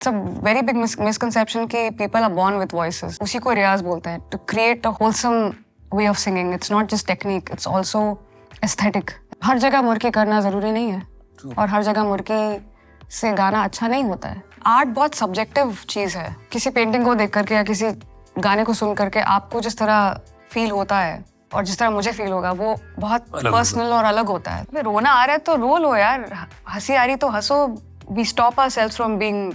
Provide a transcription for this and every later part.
It's a very big misconception कि people are born with voices. उसी को रियाज बोलते हैं. To create a wholesome way of singing, it's not just technique, it's also aesthetic. हर जगह मुर्की करना जरूरी नहीं है. और हर जगह मुर्की से गाना अच्छा नहीं होता है. आर्ट बहुत सब्जेक्टिव चीज है. किसी पेंटिंग को देख करके या किसी गाने को सुन करके आपको जिस तरह फील होता है और जिस तरह मुझे फील होगा वो बहुत पर्सनल और अलग होता है. रोना आ रहा है तो रो लो यार. हंसी आ रही तो हंसो. We stop ourselves from being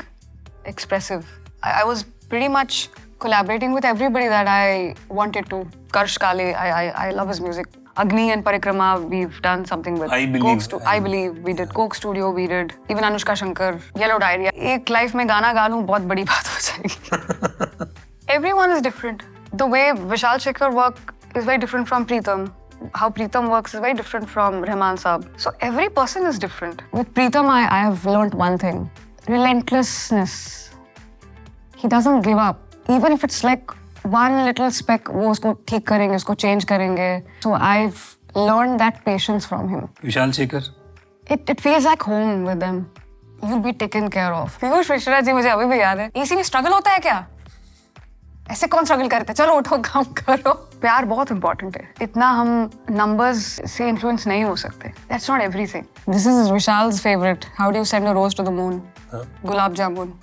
expressive. I was pretty much collaborating with everybody that I wanted to. Karsh Kale, I love his music. Agni and Parikrama, we've done something with. I believe we did Coke Studio, we did even Anushka Shankar, Yellow Diary. एक life में गाना गा लूं बहुत बड़ी बात हो जाएगी. Everyone is different. The way Vishal Shekhar work is very different from Pritam. How Pritam works is very different from Rahman Saab. So every person is different. With Pritam, I have learned one thing. Relentlessness. He doesn't give up. Even if it's like one little speck, वो उसको ठीक करेंगे, उसको change करेंगे. So I've learned that patience from him. Vishal Shekhar? It feels like home with them. You'll be taken care of. Piyush Mishra ji मुझे अभी भी याद है. इसी में struggle होता है क्या? ऐसे कौन स्ट्रगल करते हैं? चलो उठो काम करो. प्यार बहुत इंपॉर्टेंट है. इतना हम नंबर्स से इन्फ्लुएंस नहीं हो सकते. That's not everything. This is Vishal's favorite. How do you send a rose to the moon? Gulab jamun.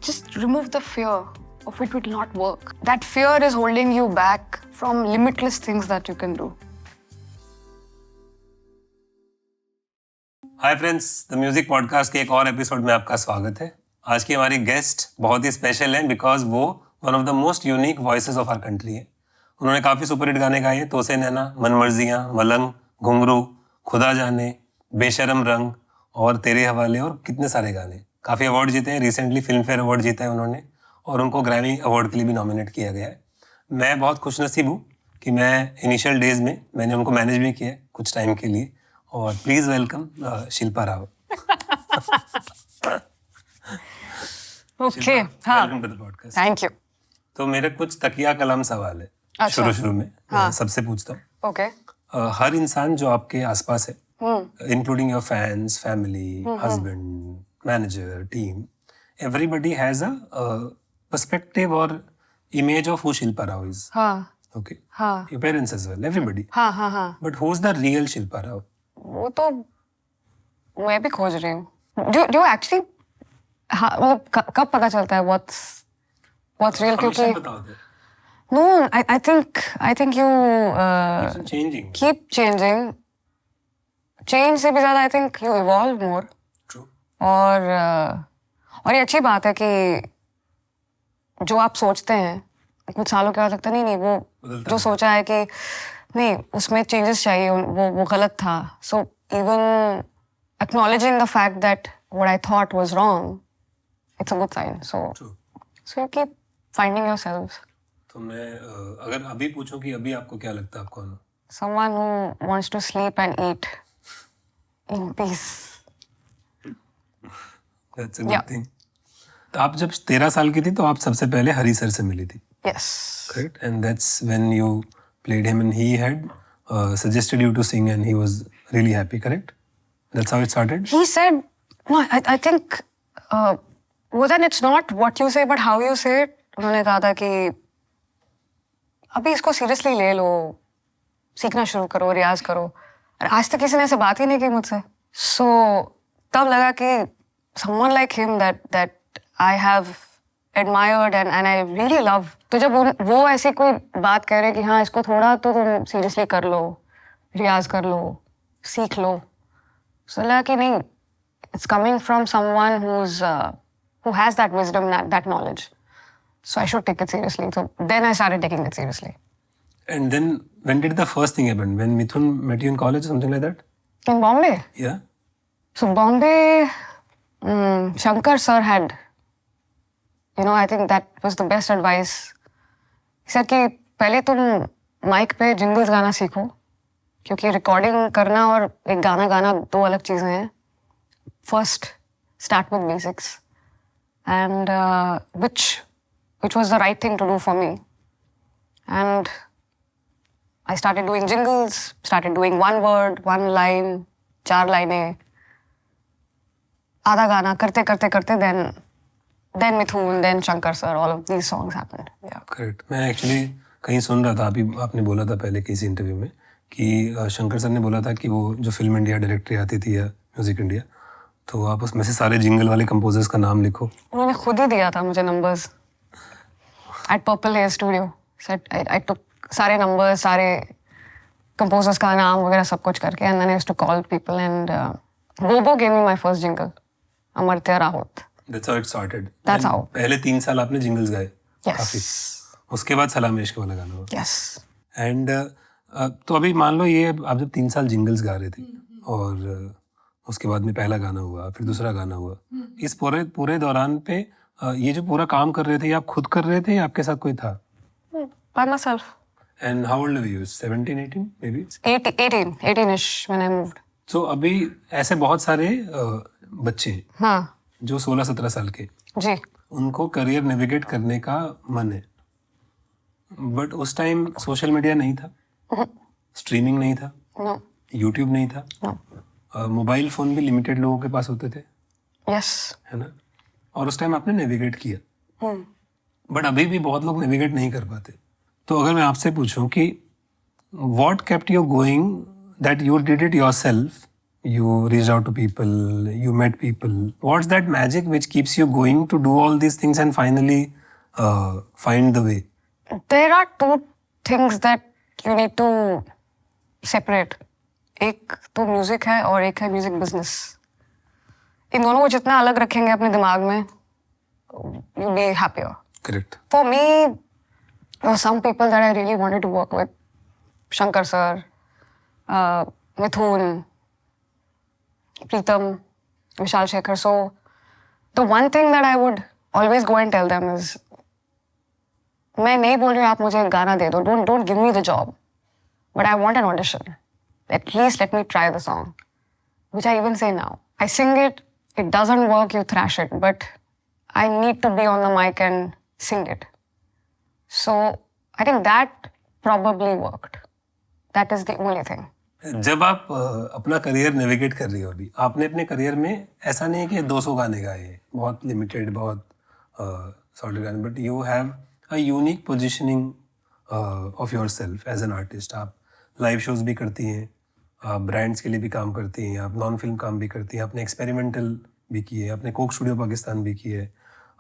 Just remove the fear of it will not work. That fear is holding you back from limitless things that you can do. Hi friends, the music podcast के एक और episode में आपका स्वागत है. आज की हमारी गेस्ट बहुत ही स्पेशल है बिकॉज वो one of the most unique voices of our country है. उन्होंने काफ़ी सुपरहिट गाने गाए हैं. तोसे नैना, मनमर्जियाँ, मलंग, घुंघरू, खुदा जाने, बेशरम रंग और तेरे हवाले और कितने सारे गाने. काफ़ी अवार्ड जीते हैं. रिसेंटली फिल्म फेयर अवार्ड जीता है उन्होंने और उनको ग्रैमी अवार्ड के लिए भी नॉमिनेट किया गया है. मैं बहुत खुशनसीब हूँ कि मैं इनिशियल डेज में मैंने उनको मैनेज भी किया कुछ टाइम के लिए. और please welcome Shilpa Rao. Okay, हाँ, welcome to the podcast. Thank you. तो मेरे कुछ तकिया कलम सवाल है. अच्छा. शुरू में मैं सबसे पूछता हूँ. ओके. हर इंसान जो आपके आसपास है, including your fans, family, husband, manager, team, everybody has a perspective और image of who Shilpa Rao is. हाँ. ओके. हाँ. Your parents as well, everybody. हाँ. But who is the real Shilpa Rao? वो तो मैं भी खोज रही हूँ. जो एक्चुअली मतलब कब पता चलता है what's real? क्योंकि no, I think you changing. keep changing. Change से भी ज़्यादा I think you evolve more. True. और ये अच्छी बात है कि जो आप सोचते हैं कुछ सालों के बाद लगता नहीं वो जो सोचा है कि नहीं उसमें चेंजेस चाहिए वो गलत था. So even acknowledging the fact that what I thought was wrong, it's a good sign. So you keep finding yourselves. तो मैं अगर अभी पूछूं कि अभी आपको क्या लगता है आप कौन हो? Someone who wants to sleep and eat in peace. That's a good thing. तो आप जब 13 साल की थी तो आप सबसे पहले हरी सर से मिली थी. Yes. Correct. And that's when you played him and he had suggested you to sing and he was really happy. Correct? That's how it started? He said, no, I think well then it's not what you say but how you say it. उन्होंने कहा था कि अभी इसको seriously ले लो, सीखना शुरू करो, रियाज करो. आज तक किसी ने ऐसे बात ही नहीं की मुझसे. So तब लगा कि someone like him that I have admired and I really love. तो जब वो ऐसी कोई बात कह रहे कि हाँ इसको थोड़ा तो तुम सीरियसली कर लो, रियाज कर लो, सीख लो. So लगा कि नहीं, it's coming from someone who has that wisdom, that knowledge. So I should take it seriously. So then I started taking it seriously. And then when did the first thing happen? When Mithun met you in college or something like that? In Bombay? Yeah. So Bombay, Shankar sir had, I think that was the best advice. He said कि पहले तुम mic पे jingles गाना सीखो क्योंकि recording करना और एक गाना गाना दो अलग चीज़ें हैं. First, start with basics. And which was the right thing to do for me. And I started doing jingles, started doing one word, one line, 4 लाइनें. आधा गाना करते then Mithun, then Shankar sir, all of these songs happened. Yeah. Correct. मैं actually कहीं सुन रहा था, अभी आपने बोला था पहले किसी इंटरव्यू में कि शंकर सर ने बोला था कि वो जो फिल्म इंडिया डायरेक्टरी आती थी या म्यूजिक इंडिया, तो आप उसमें से सारे जिंगल वाले कंपोजर्स का नाम लिखो. उन्होंने खुद ही दिया था मुझे numbers at Purple Hair Studio. So I took सारे numbers, सारे composers का नाम वगैरह सब कुछ करके, and then I used to call people, and Bobo gave me my first jingle, Amartya Rahut. That's how it started. That's how. पहले 3 साल आपने जिंगल्स गाए. Yes. काफी. उसके बाद सलाम इश्क वाला गाना हुआ. Yes. एंड तो अभी मान लो ये आप जब 3 साल जिंगल्स गा रहे थे और उसके बाद में पहला गाना हुआ, फिर दूसरा गाना हुआ, इस पूरे दौरान पे ये जो पूरा काम कर रहे थे, ये आप खुद कर रहे थे या आपके साथ कोई था? By myself. And how old were you? 17, 18 maybe? 18-ish when I moved. सो अभी ऐसे बहुत सारे बच्चे हैं हाँ जो 16-17 साल के, जी. उनको करियर नेविगेट करने का मन है, बट उस टाइम सोशल मीडिया नहीं था, स्ट्रीमिंग नहीं था, No. यूट्यूब नहीं था, No. मोबाइल फोन भी लिमिटेड लोगों के पास होते थे, Yes. है ना? और उस टाइम आपने नेविगेट किया, Hmm. बट अभी भी बहुत लोग नेविगेट नहीं कर पाते. तो अगर मैं आपसे पूछूं कि what kept you going, that you did it yourself, you reached out to people, you met people, what's that magic which keeps you going to do all these things and finally find the way? There are two things that you need to separate. एक तो music है और एक है music business. इन दोनों को जितना अलग रखेंगे अपने दिमाग में, you'll be happier. Correct. For me, there were some people that I really wanted to work with. Shankar sir, Mithun, Pritam, Vishal Shekhar. So the one thing that I would always go and tell them is, मैं नहीं बोल रही हूँ आप मुझे एक गाना दे दो. Don't give me the job, but I want an audition. At least let me try the song, which I even say now. I sing it. It doesn't work. You thrash it, but I need to be on the mic and sing it. So I think that probably worked. That is the only thing. जब आप अपना career navigate कर रही हो, अभी आपने अपने career में ऐसा नहीं है कि 200 गाने गाए, बहुत लिमिटेड, बहुत सॉर्टेड गाने, but you have a unique positioning of yourself as an artist. आप लाइव शोज भी करती हैं, आप ब्रांड्स के लिए भी काम करती हैं, आप नॉन फिल्म काम भी करती हैं, आपने एक्सपेरिमेंटल भी किए, आपने कोक स्टूडियो पाकिस्तान भी किए,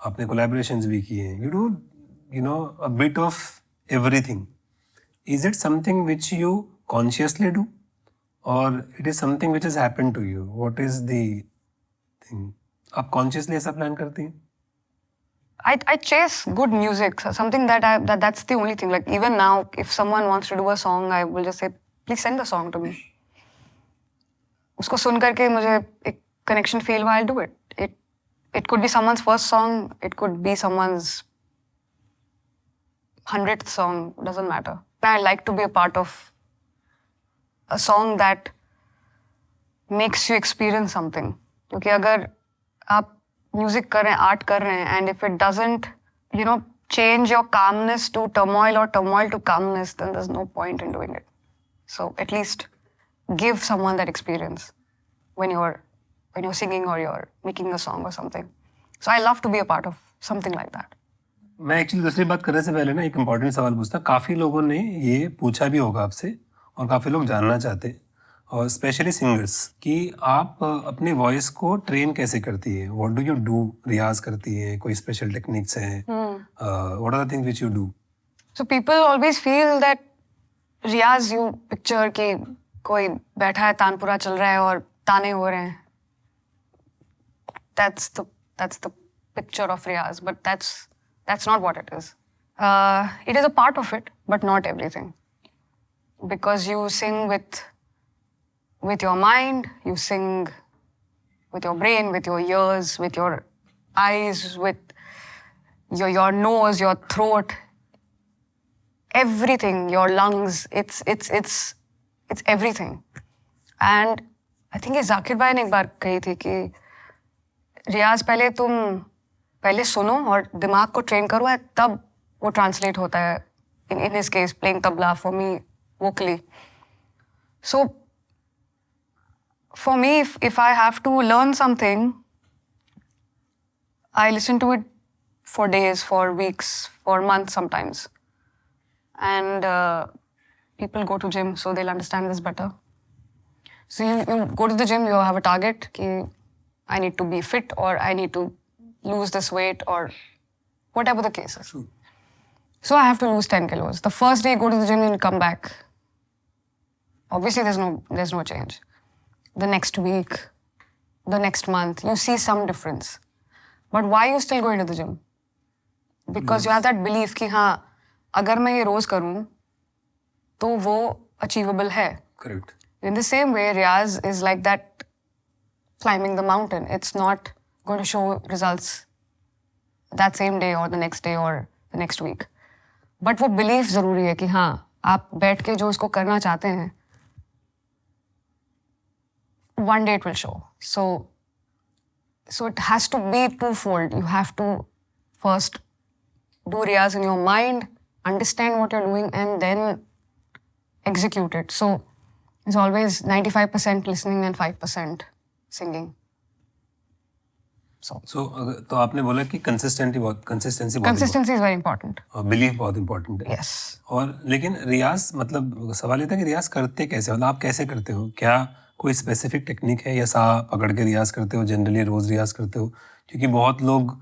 आपने कोलैबोरेशंस भी किए. You do a bit of everything. Is it something which you consciously do or it is something which has happened to you? What is the thing? आप consciously ऐसा plan करती हैं? I chase good music, something that's the only thing. Like even now, if someone wants to do a song, I will just say, please send the song to me. उसको सुन करके मुझे एक connection feel, I'll do it. It could be someone's first song, it could be someone's 100th song, doesn't matter. I like to be a part of a song that makes you experience something. क्योंकि अगर आप music कर रहे हैं, art कर रहे हैं, and if it doesn't, change your calmness to turmoil or turmoil to calmness, then there's no point in doing it. So at least give someone that experience when you're singing or you're making a song or something. So I love to be a part of something like that. मैं actually दूसरी बात करने से पहले ना एक important सवाल पूछता. काफ़ी लोगों ने ये पूछा भी होगा आपसे और काफ़ी लोग जानना चाहते हैं, और स्पेशली सिंगर्स, कि आप अपने वॉइस को ट्रेन कैसे करती है? What do you do? रियाज करती है? कोई स्पेशल टेक्निक्स हैं? What are the things which you do? So people always feel that रियाज, यू पिक्चर कि कोई बैठा है, तानपुरा चल रहा है और ताने हो रहे हैं. That's the picture of riyaz, but that's not what it is. It is a part of it, but not everything. Because you sing with your mind, you sing with your brain, with your ears, with your eyes, with your nose, your throat, everything, your lungs. It's everything. And I think ये जाकिर भाई ने एक बार कही थी कि रियाज पहले सुनो और दिमाग को ट्रेन करो, है तब वो ट्रांसलेट होता है. In his case, playing tabla for me vocally. So for me, if I have to learn something, I listen to it for days, for weeks, for months sometimes. And people go to gym, so they'll understand this better. So you go to the gym, you have a target, ki I need to be fit or I need to lose this weight or whatever the case is. True. So I have to lose 10 kilos. The first day you go to the gym and come back. Obviously there's no change. The next week, the next month, you see some difference. But why are you still going to the gym? Because you have that belief कि हाँ, अगर मैं ये रोज करूँ, तो वो achievable है. Correct. In the same way, Riyaz is like that climbing the mountain. It's not going to show results that same day or the next day or the next week. But वो belief जरूरी है कि हाँ, आप बैठ के जो इसको करना चाहते हैं, one day it will show. So it has to be twofold. You have to first do Riyaz in your mind, understand what you're doing, and then execute it. So it's always 95% listening and 5% singing. So तो आपने बोला कि consistency consistency is very important. और belief बहुत important है. Yes. और लेकिन रियाज मतलब सवाल ये था कि रियाज करते कैसे, मतलब आप कैसे करते हो? क्या कोई स्पेसिफिक टेक्निक है या सा पकड़ के रियाज करते हो, जनरली रोज रियाज करते हो? क्योंकि बहुत लोग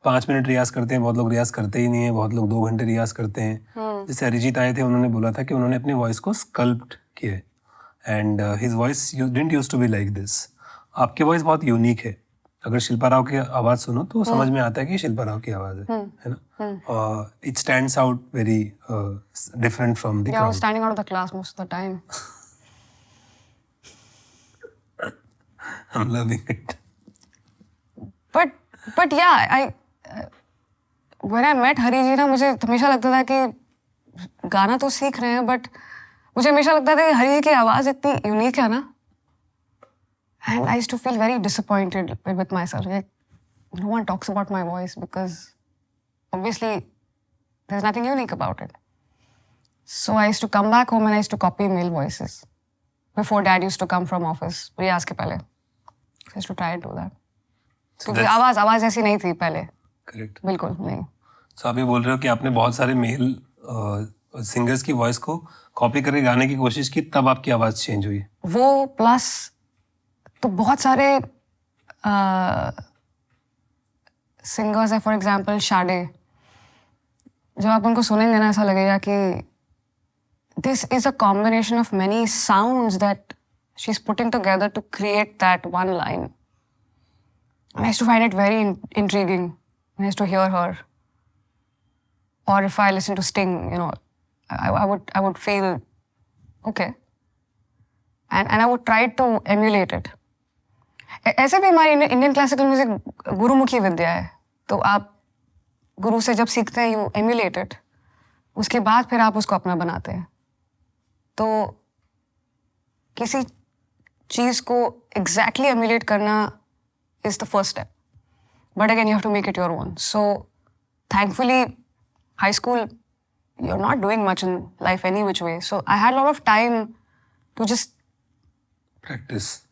5 मिनट रियाज करते हैं, बहुत लोग रियाज करते ही नहीं है, बहुत लोग 2 घंटे रियाज करते हैं. जैसे अरिजीत आए थे, उन्होंने बोला था कि उन्होंने अपनी वॉइस को स्कल्प्ट किया and his voice didn't used to be like this. आपकी वॉइस बहुत यूनिक है. अगर शिल्पा राव की आवाज सुनो तो समझ में आता है कि शिल्पा राव की आवाज है ना. It stands out very different from the Yeah, I was standing out of the class most of the time. I'm loving it. But yeah, when I met हरी जी ना, मुझे हमेशा लगता था कि गाना तो सीख रहे हैं, बट मुझे हमेशा लगता था कि हरी जी की आवाज इतनी यूनिक है ना. And I used to feel very disappointed with myself. Like, no one talks about my voice because obviously there's nothing unique about it. So I used to come back home and I used to copy male voices. Before Dad used to come from office, रियाज के पहले. So I used to try and do that. क्योंकि आवाज ऐसी नहीं थी पहले. Correct. बिल्कुल नहीं. सो आप ये बोल रहे हो कि आपने बहुत सारे मेल सिंगर्स की वॉइस को कॉपी करके गाने की कोशिश की, तब आपकी आवाज चेंज हुई? वो प्लस तो बहुत सारे सिंगर्स हैं. फॉर एग्जाम्पल शाडे, जब आप उनको सुनेंगे ना, ऐसा लगेगा कि this is a combination of many sounds that she's putting together to create that one line. And I used to find it very intriguing when I used to hear her. Or if I listen to Sting, you know, I would feel okay. And I would try to emulate it. ऐसे भी हमारी Indian classical music Gurmukhi विद्या है. तो आप गुरु से जब सीखते हैं, यू एम्यूलेट इट, उसके बाद फिर आप उसको अपना बनाते हैं. तो किसी चीज को एग्जैक्टली एम्यूलेट करना is the first step, but again you have to make it your own. So thankfully high school you are not doing much in life any which way, so I had lot of time to just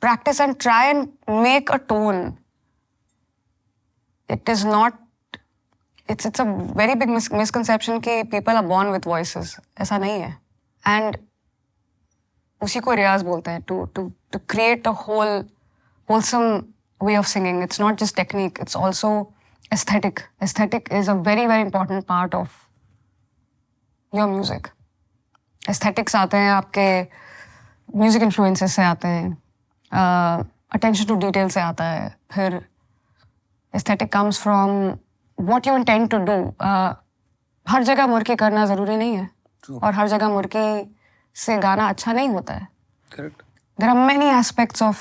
practice and try and make a tone. It is not, it's a very big misconception कि people are born with voices. ऐसा नहीं है. And उसी को रियाज बोलते हैं. To create a wholesome way of singing. It's not just technique, it's also aesthetic. Aesthetic is a very, very important part of your music. Aesthetics आते हैं आपके म्यूजिक इन्फ्लुएंसेस से आते हैं, अटेंशन टू डिटेल से आता है, फिर aesthetic comes from what you intend to do. हर जगह मुर्की करना ज़रूरी नहीं है. और हर जगह मुर्की से गाना अच्छा नहीं होता है. Correct. There are many aspects of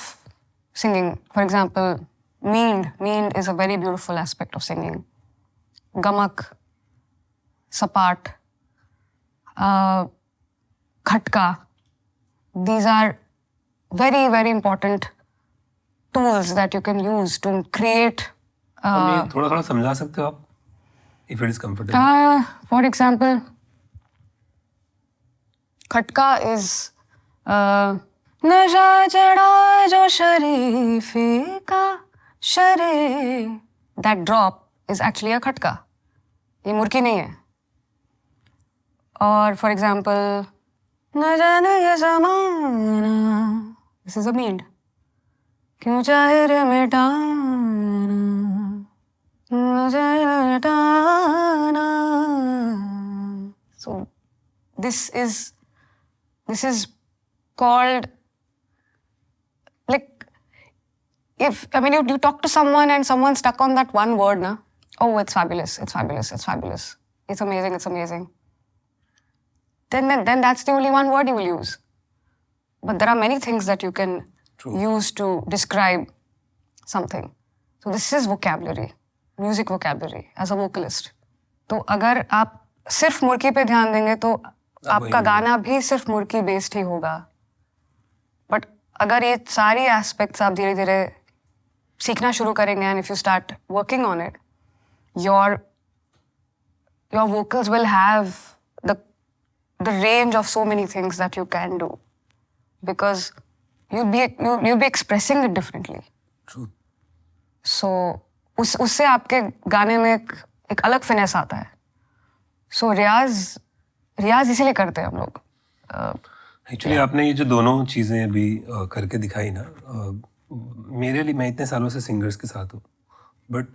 singing. For example मींड is a very beautiful aspect of singing. गमक, सपाट, खटका, these are very, very important tools that you can use to create. थोड़ा समझा सकते हो आप, if it is comfortable? For example, खटका is नशा चढ़ा जो शरीफे का शरे दैट ड्रॉप इज एक्चुअली अ खटका, ये मुर्की नहीं है. और फॉर एग्जाम्पल, न जाने ये ज़माना, दिस इज अ मींड. क्यों चाहे रे मिटाना, न चाहे रे मिटाना. So this is called, like, if I mean you talk to someone and someone's stuck on that one word, na, oh, it's fabulous, it's fabulous, it's fabulous, it's amazing, it's amazing. Then that's the only one word you will use. But there are many things that you can use to describe something. So this is vocabulary, music vocabulary as a vocalist. तो अगर आप सिर्फ मुर्की पे ध्यान देंगे तो आपका गाना भी सिर्फ मुर्की बेस्ड ही होगा. बट अगर ये सारी एस्पेक्ट्स आप धीरे धीरे सीखना शुरू करेंगे, and if you start working on it, your vocals will have the range of so many things that you can do, because you'll be expressing it differently. True. So उससे आपके गाने में एक अलग फिनेस आता है. सो रियाज इसीलिए करते हैं हम लोग. एक्चुअली आपने ये जो दोनों चीज़ें अभी करके दिखाई ना, मेरे लिए, मैं इतने सालों से सिंगर्स के साथ हूँ, बट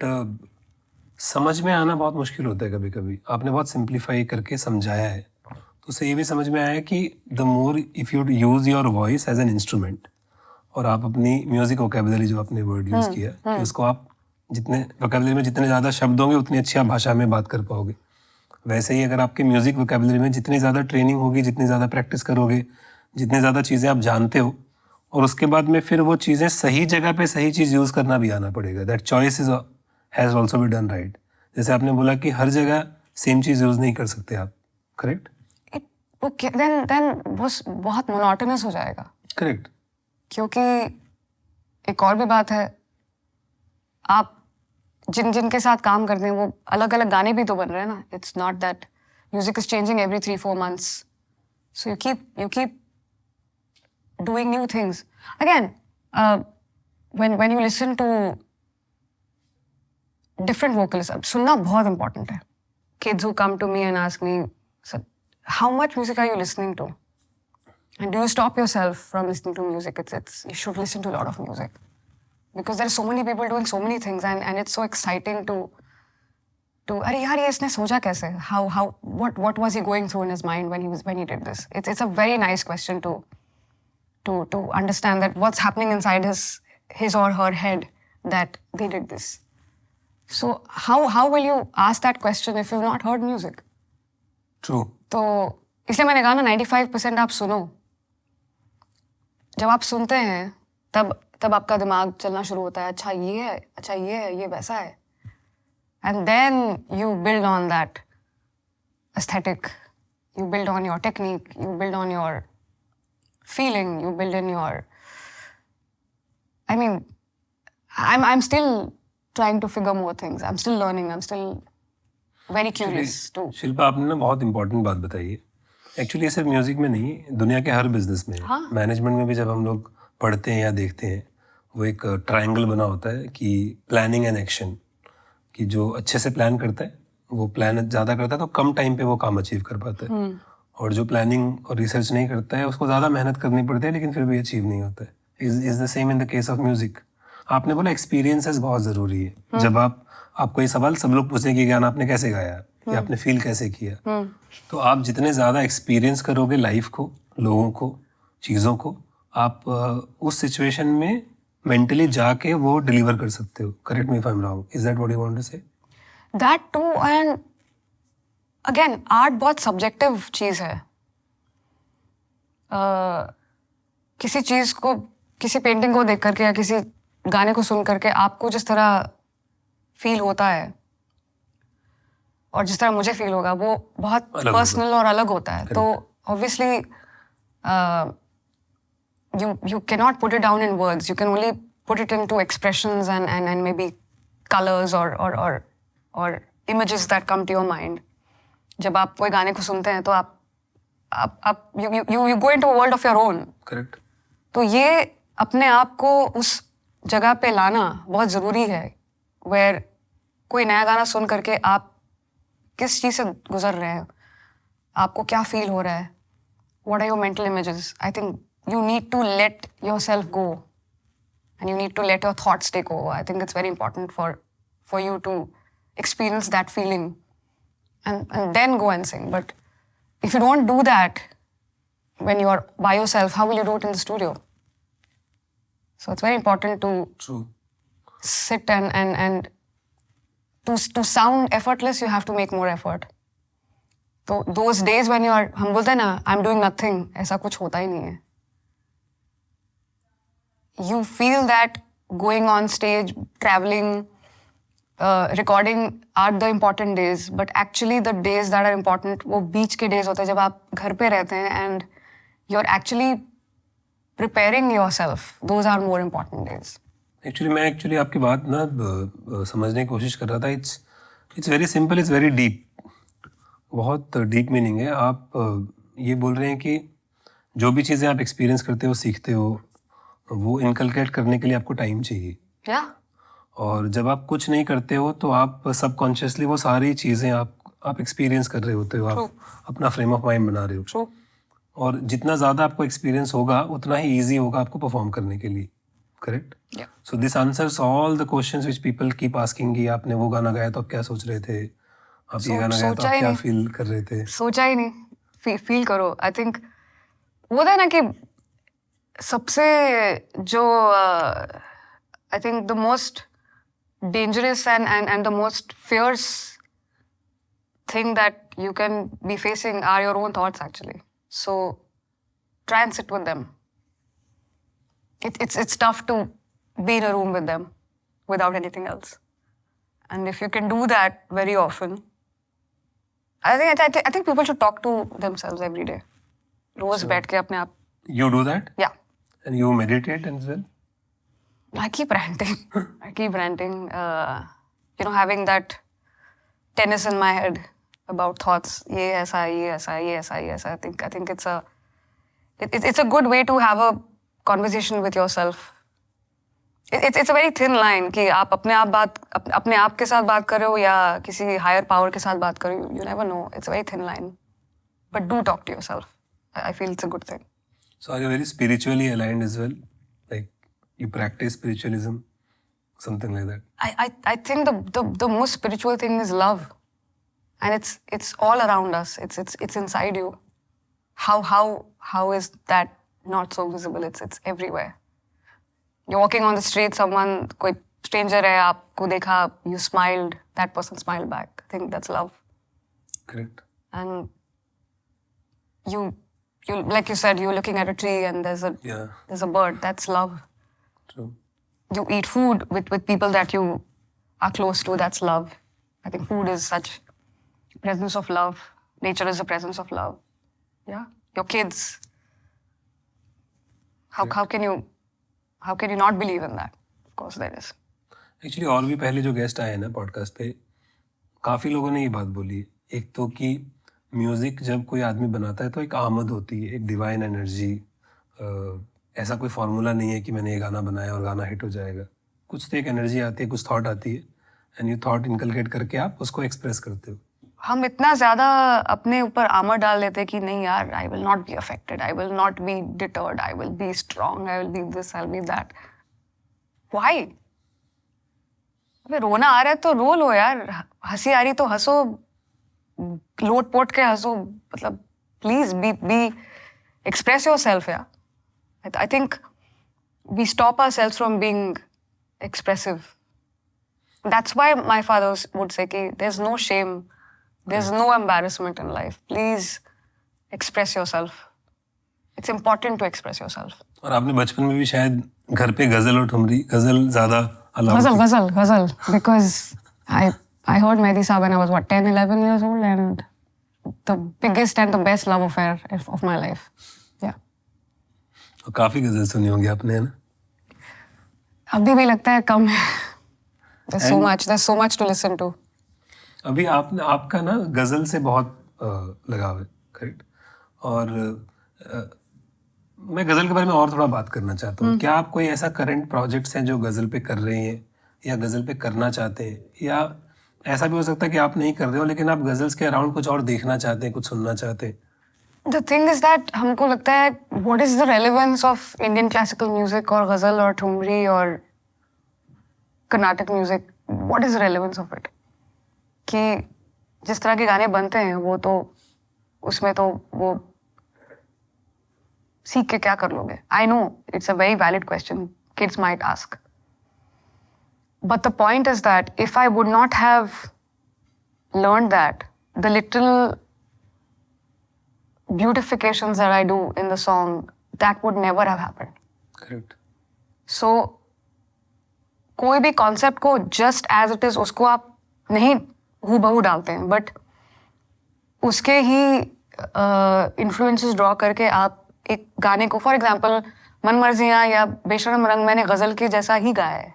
समझ में आना बहुत मुश्किल होता है कभी कभी. आपने बहुत सिंप्लीफाई करके समझाया है, तो उससे ये भी समझ में आया कि the more if you use your voice as an instrument, और आप अपनी म्यूज़िक वोकेबुलरी जो आपने वर्ड यूज़ किया कि उसको आप जितने वोकेबुलरी में जितने ज़्यादा शब्द होंगे उतनी अच्छी आप भाषा में बात कर पाओगे. वैसे ही अगर आपके म्यूज़िक वोकेबुलरी में जितनी ज़्यादा ट्रेनिंग होगी, जितनी ज़्यादा प्रैक्टिस करोगे, जितनी ज़्यादा चीज़ें आप जानते हो, और उसके बाद में फिर वो चीज़ें सही जगह पे सही चीज़ यूज़ करना भी आना पड़ेगा. That choice is has also be done right. जैसे आपने बोला कि हर जगह सेम चीज़ यूज़ नहीं कर सकते आप, करेक्ट? देन बहुत मोनोटोनस हो जाएगा. करेक्ट. क्योंकि एक और भी बात है, आप जिनके साथ काम करते हैं वो अलग अलग गाने भी तो बन रहे हैं ना. It's not that music is changing every 3-4 months. So you keep doing new things. Again, when you listen to different vocalists, सुनना बहुत important है. Kids who come to me and ask me, so, how much music are you listening to? And do you stop yourself from listening to music? You should listen to a lot of music. Because there are so many people doing so many things, and it's so exciting to अरे यार, ये इसने सोचा कैसे? What was he going through in his mind when he did this? It's a very nice question to understand that what's happening inside his or her head that they did this. So how will you ask that question if you've not heard music? True. तो इसलिए मैंने कहा ना, 95% आप सुनो. जब आप सुनते हैं तब आपका दिमाग चलना शुरू होता है. अच्छा ये है, अच्छा ये है, ये वैसा है. And then you build on that aesthetic, you build on your technique, you build on your feeling, you build in your, I mean, I'm still trying to figure more things. I'm still learning. I'm still very curious too. Shilpa, आपने ना बहुत important बात बताई है. Actually ये सिर्फ music में नहीं, दुनिया के हर बिजनेस में, मैनेजमेंट में भी जब हम लोग पढ़ते हैं या देखते हैं, वो एक ट्रायंगल बना होता है कि प्लानिंग एंड एक्शन, कि जो अच्छे से प्लान करता है वो प्लान ज़्यादा करता है तो कम टाइम पे वो काम अचीव कर पाता है. और जो प्लानिंग और रिसर्च नहीं करता है उसको ज़्यादा मेहनत करनी पड़ती है लेकिन फिर भी अचीव नहीं होता है. Is the same in the case of music. आपने बोला एक्सपीरियंसेस बहुत ज़रूरी है. जब आपको ये सवाल सब लोग पूछते हैं कि गाना आपने कैसे गाया या आपने फील कैसे किया, तो आप जितने ज़्यादा एक्सपीरियंस करोगे लाइफ को, लोगों को, चीज़ों को, आप उस सिचुएशन में मेंटली जाके वो डिलीवर कर सकते हो. Correct me if I am wrong. Is that what you want to say? That too. And again, art बहुत सब्जेक्टिव चीज़ है. किसी चीज़ को, किसी पेंटिंग को देख करके या किसी गाने को सुन करके आपको जिस तरह फील होता है और जिस तरह मुझे फील होगा वो बहुत पर्सनल और अलग होता है. तो obviously you cannot put it down in words. You can only put it into expressions and maybe colors or images that come to your mind. जब आप कोई गाने को सुनते हैं तो आप you go into a world of your own. Correct. तो ये अपने आप को उस जगह पे लाना बहुत ज़रूरी है where कोई नया गाना सुन करके आप किस चीज़ से गुजर रहे हैं, आपको क्या फील हो रहा है, what are your mental images? I think you need to let yourself go and you need to let your thoughts take over. I think it's very important for you to experience that feeling and then go and sing. But if you don't do that when you are by yourself, how will you do it in the studio? So it's very important to True. sit and to sound effortless, you have to make more effort. तो those days when you are, हम बोलते हैं ना, I'm doing nothing, ऐसा कुछ होता ही नहीं है. You feel that going on stage, traveling, recording are the important days, but actually the days that are important, वो बीच के days होते हैं जब आप घर पे रहते हैं and you're actually preparing yourself. Those are more important days. मैं आपकी बात ना समझने की कोशिश कर रहा था. It's very simple, it's very deep. बहुत डीप मीनिंग है. आप ये बोल रहे हैं कि जो भी चीज़ें आप एक्सपीरियंस करते हो, सीखते हो, वो इनकलकेट करने के लिए आपको टाइम चाहिए. Yeah. और जब आप कुछ नहीं करते हो तो आप सबकॉन्शियसली वो सारी चीज़ें आप एक्सपीरियंस कर रहे होते हो. आप अपना फ्रेम ऑफ माइंड बना रहे हो. True. और जितना ज़्यादा आपको एक्सपीरियंस होगा उतना ही ईजी होगा आपको परफॉर्म करने के लिए. Correct. Yeah. So this answers all the questions which people keep asking कि आपने वो गाना गाया तो आप क्या सोच रहे थे, आप ये गाना गाया तो आप क्या फील कर रहे थे. सोचा ही नहीं, फील करो. आई थिंक वो था ना कि सबसे जो I think the most dangerous and the most fierce thing that you can be facing are your own thoughts actually. So try and sit with them. It's tough to be in a room with them without anything else. And if you can do that very often, I think people should talk to themselves every day. रोज बैठ के अपने आप. You do that? Yeah. And you meditate as well? I keep ranting. Having that tennis in my head about thoughts. ये ऐसा. I think it's a good way to have a conversation with yourself. It's a very thin line कि आप अपने आप के साथ बात कर रहे हो या किसी higher power के साथ बात कर रहे हो. You never know. It's a very thin line. But do talk to yourself. I feel it's a good thing. So are you very spiritually aligned as well? Like you practice spiritualism, something like that? I think the most spiritual thing is love, and it's all around us. It's inside you. How is that not so visible? It's everywhere. You're walking on the street, someone, कोई stranger है, आपको देखा, you smiled, that person smiled back. I think that's love. Correct. And you like you said, you're looking at a tree and there's a bird. That's love. True. You eat food with people that you are close to. That's love. I think food is such presence of love. Nature is a presence of love. Yeah. Your kids. How can you not believe in that? Of course there is. Actually और भी पहले जो guest आए हैं ना podcast पे, काफ़ी लोगों ने ये बात बोली. एक तो कि म्यूज़िक जब कोई आदमी बनाता है तो एक आमद होती है, एक डिवाइन एनर्जी. ऐसा कोई फार्मूला नहीं है कि मैंने ये गाना बनाया और गाना हिट हो जाएगा. कुछ तो एक एनर्जी आती है, कुछ थॉट आती है, एंड ये थॉट इनकलकेट करके आप उसको एक्सप्रेस करते हो. हम इतना ज़्यादा अपने ऊपर आमर डाल लेते कि नहीं यार, I will not be affected, I will not be deterred, I will be strong, I will be this, I'll be that. Why? अबे रोना आ रहा है तो रो लो यार, हंसी आ रही तो हंसो, लोट पोट के हंसो. मतलब please be express yourself. Yeah, I think we stop ourselves from being expressive. That's why my father would say कि there's no shame. There's no embarrassment in life. Please express yourself. It's important to express yourself. और आपने बचपन में भी शायद घर पे गजल और ठुमरी, गजल ज़्यादा अलाउड थी. Ghazal. Because I heard Mehdi Saab when I was 10-11 years old, and the biggest and the best love affair of my life. Yeah. और काफ़ी गजल सुनी होंगी आपने, है ना? अभी भी लगता है कम है. There's so much to listen to. अभी आपका ना गज़ल से बहुत लगाव है, करेक्ट? और मैं गज़ल के बारे में और थोड़ा बात करना चाहता हूँ. क्या आप कोई ऐसा करंट प्रोजेक्ट्स हैं जो गज़ल पे कर रहे हैं या गज़ल पे करना चाहते हैं, या ऐसा भी हो सकता है कि आप नहीं कर रहे हो लेकिन आप गजल्स के अराउंड कुछ और देखना चाहते हैं, कुछ सुनना चाहते हैं. The thing is that हमको लगता है what is the relevance of Indian classical music और गजल और ठुमरी और Karnataka music, what is the relevance of it? कि जिस तरह के गाने बनते हैं वो तो उसमें तो वो सीख के क्या कर लोगे? I know it's a very valid question kids might ask. But the point is that if I would not have learned that, the little beautifications that I do in the song, that would never have happened. Correct. So, कोई भी concept को just as it is उसको आप नहीं हूबहू डालते हैं, but उसके ही इन्फ्लुएंसेस ड्रॉ करके आप एक गाने को, फॉर एग्जांपल मन मर्जियाँ या बेशरम रंग मैंने गजल के जैसा ही गाया है,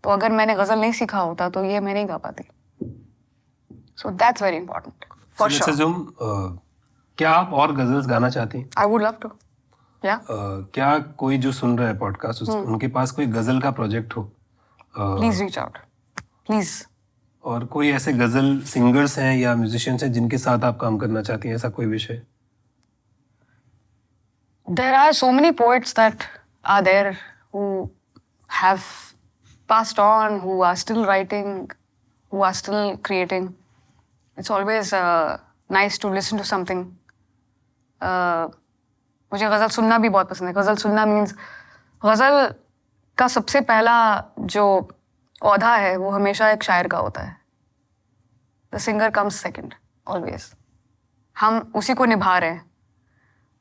तो अगर मैंने गजल नहीं सीखा होता तो ये मैं नहीं गा पाती. So that's very important for sure. क्या आप और गजल्स गाना चाहती हैं? I would love to. या क्या कोई जो सुन रहा है पॉडकास्ट उनके पास कोई गजल का प्रोजेक्ट हो? Please reach out please. और कोई ऐसे गजल सिंगर्स हैं या म्यूजिशियंस हैं जिनके साथ आप काम करना चाहती हैं, ऐसा कोई विषय? There are so many poets that are there who have passed on, who are still writing, who are still creating. It's always nice to listen to something. मुझे गज़ल सुनना भी बहुत पसंद है. गज़ल सुनना मीन्स गज़ल का सबसे पहला जो औधा है वो हमेशा एक शायर का होता है. The singer comes second, always. हम उसी को निभा रहे हैं,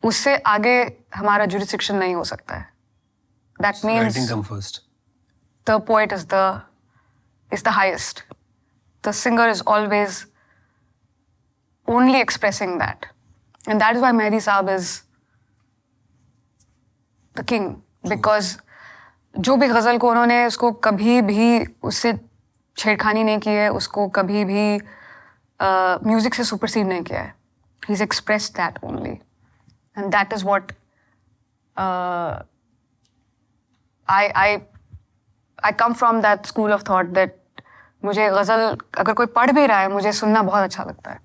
उससे आगे हमारा jurisdiction नहीं हो सकता है. That means Writing come first. the poet is the highest. The singer is always only expressing that. And that is why Mehdi Saab is the king. Because जो भी गज़ल को उन्होंने उसको कभी भी उससे छेड़खानी नहीं की है, उसको कभी भी म्यूज़िक से सुपरसीड नहीं किया है. He's expressed that only. And that is what I come from that school of thought that मुझे गज़ल अगर कोई पढ़ भी रहा है मुझे सुनना बहुत अच्छा लगता है.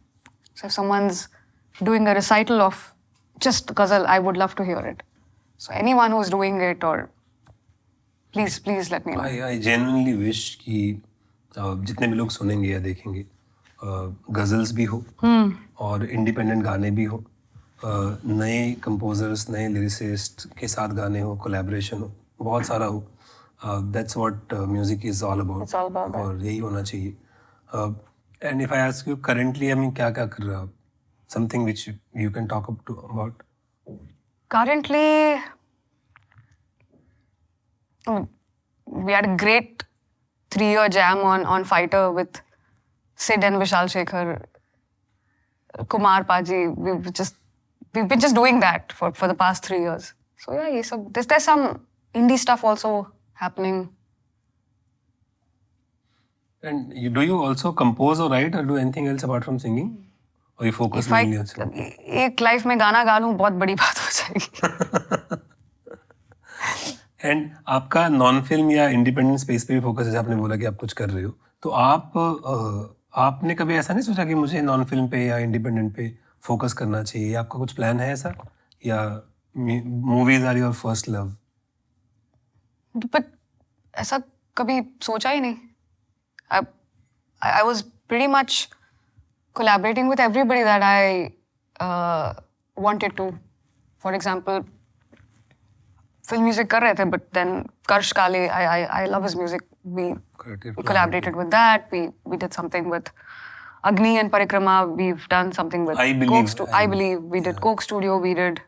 So if someone's doing a recital of just ghazal, I would love to hear it. So anyone who's doing it, or please let me know. I genuinely wish कि जितने भी लोग सुनेंगे या देखेंगे गजल्स भी हो और इंडिपेंडेंट गाने भी हो, नए कंपोजर्स, नए लिरिसिस्ट के साथ गाने हो, कोलैबोरेशन हो, बहुत सारा हो. That's what music is all about. It's all about that. और यही होना चाहिए. And if I ask you currently, I mean क्या कर रहे हो आप? Something which you can talk about? Currently, we had a great 3-year jam on Fighter with Sid and Vishal Shekhar, Kumar Paji. We've been just doing that for the past 3 years. So yeah, there's some indie stuff also happening. And do you also compose or write or do anything else apart from singing? Or you focus mainly on singing? एक life में गाना गा लूं बहुत बड़ी बात हो जाएगी. एंड आपका नॉन फिल्म या इंडिपेंडेंट स्पेस पे भी फोकस, जैसे आपने बोला कि आप कुछ कर रहे हो, तो आपने कभी ऐसा नहीं सोचा कि मुझे नॉन फिल्म पे या इंडिपेंडेंट पे फोकस करना चाहिए? आपका कुछ प्लान है ऐसा, या movies are your first love? But ऐसा कभी सोचा ही नहीं. I was pretty much collaborating with everybody that I wanted to. For example, film music कर रहे थे, but then Karsh Kale, I love his music. We collaborated with that. We did something with Agni and Parikrama. We've done something with I Believe. We did Coke Studio. We did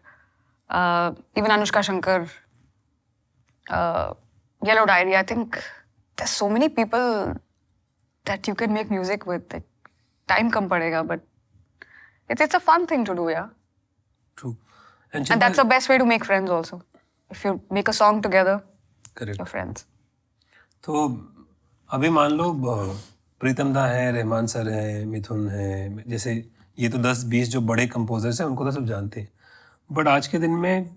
even Anushka Shankar, Yellow Diary. I think there's so many people that you can make music with. Time kam padega, but it's a fun thing to do, yeah. True. And that's the best way to make friends also. If you make a song together, Correct. You're friends. तो अभी मान लो प्रीतम दा है, Rahman sir हैं, मिथुन हैं, जैसे ये तो 10-20 जो बड़े कंपोजर्स हैं उनको तो सब जानते हैं. बट आज के दिन में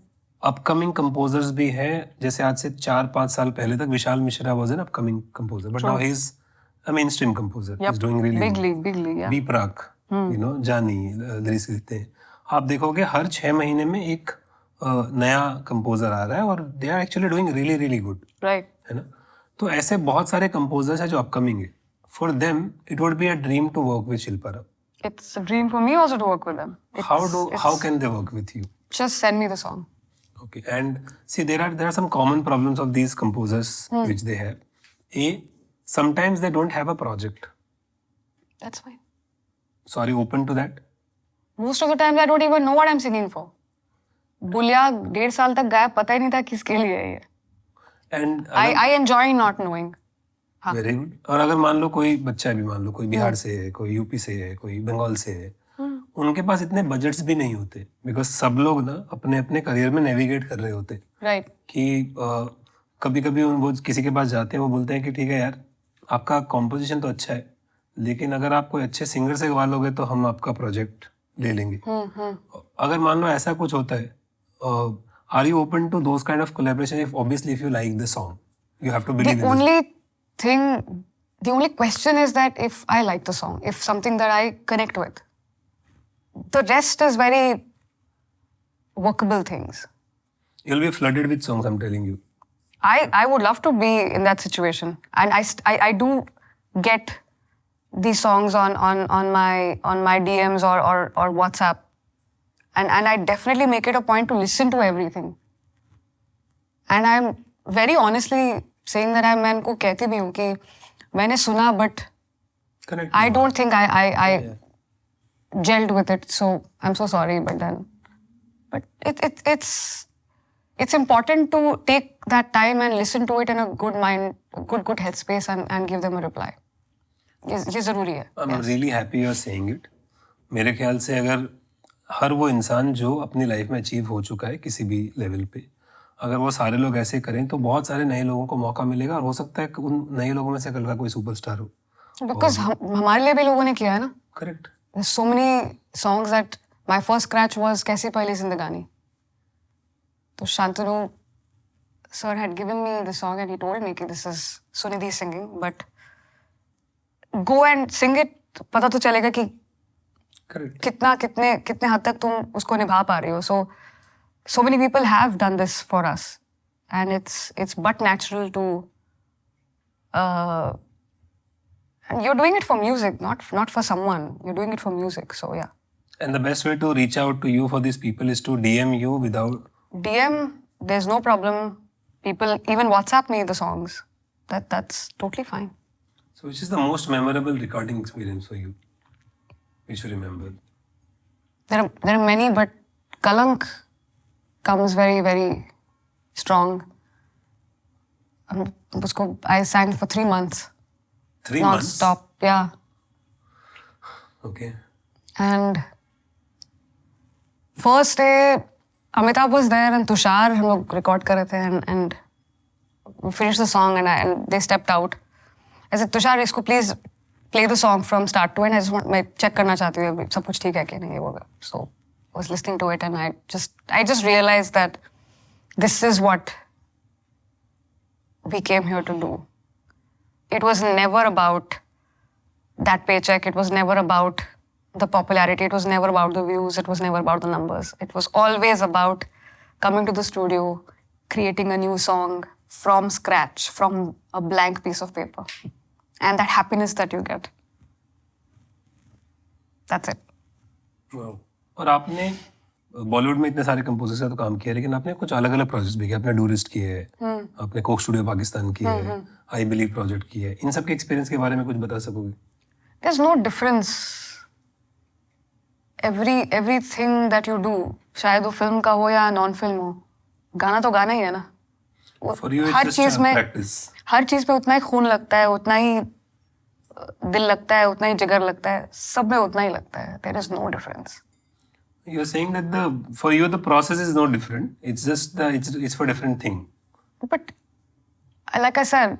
अपकमिंग कंपोजर्स भी हैं. जैसे आज से 4-5 साल पहले तक Vishal Mishra was an upcoming composer, but now he is a mainstream composer. He's doing really big well. league, yeah. B Praak, Jaani lyrics लिखते हैं. आप देखोगे हर 6 महीने में एक नया कंपोजर आ रहा है और they are actually doing really really good, Right. है ना. तो ऐसे बहुत सारे कंपोजर्स हैं जो अपकमिंग है. For them it would be a dream to work with Shilpa Rao. It's a dream for me also to work with them. How can they work with you? Just send me the song. Okay, and see there are some common problems of these composers which they have. Sometimes they don't have a project. That's fine. So are you open to that? Most of the times I don't even know what I'm singing for. बुलिया 1.5 साल तक गाया, पता ही नहीं था किसके लिए है ये. And I enjoy not knowing. हाँ. Very good. और अगर मान लो कोई बच्चा भी, मान लो कोई बिहार से है, कोई यूपी से है, कोई बंगाल से है, उनके पास इतने बजट्स भी नहीं होते, बिकॉज सब लोग ना अपने अपने करियर में नेविगेट कर रहे होते. Right. कि कभी कभी वो किसी के पास जाते हैं, वो बोलते हैं कि ठीक है यार, आपका कॉम्पोजिशन तो अच्छा है, लेकिन अगर आप कोई अच्छे सिंगर से गवा लोगे तो हम आपका प्रोजेक्ट ले लेंगे. अगर मान लो ऐसा कुछ होता है, are you open to those kind of collaboration? If obviously if you like the song, you have to believe in this. The only question is that if I like the song, if something that I connect with, the rest is very workable things. You'll be flooded with songs, I'm telling you. I would love to be in that situation, and I do get these songs on my DMs or WhatsApp, and I definitely make it a point to listen to everything. And I'm very honestly saying that मैं इनको कहती भी हूँ कि मैंने सुना, but Correct. I don't think I gelled with it, so I'm so sorry. But it's important to take that time and listen to it in a good mind, good headspace, and give them a reply. ये जरूरी है. I'm really happy you're saying it. मेरे ख्याल से अगर हर वो इंसान जो अपनी लाइफ में अचीव हो चुका है किसी भी लेवल पे, अगर वो सारे लोग ऐसे करें तो बहुत सारे नए लोगों को मौका मिलेगा, और हो सकता है कि उन नए लोगों में से कल का कोई सुपरस्टार हो. Because हमारे लिए भी लोगों ने किया है ना. Correct. There's so many songs that my first scratch was कैसी पहली जिंदगानी. तो Shantanu sir had given me the song and he told me कि this is Sunidhi singing, but go and sing it, पता तो चलेगा कि करेक्ट. कितने हद तक तुम उसको निभा पा रहे हो. So many people have done this for us, and it's but natural to and you're doing it for music, not for someone. You're doing it for music, so yeah. And the best way to reach out to you for these people is to DM you without... DM, there's no problem. People even WhatsApp me the songs. That's totally fine. So which is the most memorable recording experience for you, which you remember? There are many, but Kalank comes very, very strong. I sang for 3 months. 3 months? Non-stop, yeah. Okay. And first day, Amitabh was there and Tushar, हम लोग record कर रहे थे, and we finished the song and they stepped out. I said, Tushar, इसको please play the song from start to end. मैं check करना चाहती हूँ सब कुछ ठीक है कि नहीं होगा. So I was listening to it and I just realized that this is what we came here to do. It was never about that paycheck. It was never about the popularity. It was never about the views. It was never about the numbers. It was always about coming to the studio, creating a new song from scratch, from a blank piece of paper. And that happiness that you get. That's it. Wow. और आपने बॉलीवुड में इतने सारे composers से तो काम किया, लेकिन आपने कुछ अलग अलग प्रोजेक्ट्स भी किए. आपने डूरिस्ट किए है, आपने कोक स्टूडियो पाकिस्तान किए है, आई बिलीव प्रोजेक्ट किए है. इन सब के एक्सपीरियंस के बारे में कुछ बता सकोगे? There's no difference. Everything that you do, चाहे वो फिल्म का हो या नॉन फिल्म हो, गाना तो गाना ही है ना. For you, हर it's चीज just a में practice. हर चीज पे उतना ही खून लगता है, उतना ही दिल लगता है, उतना ही जिगर लगता है, सब में उतना ही लगता है. There is no difference. You're saying that for you the process is no different. It's just it's for different thing. But like I said,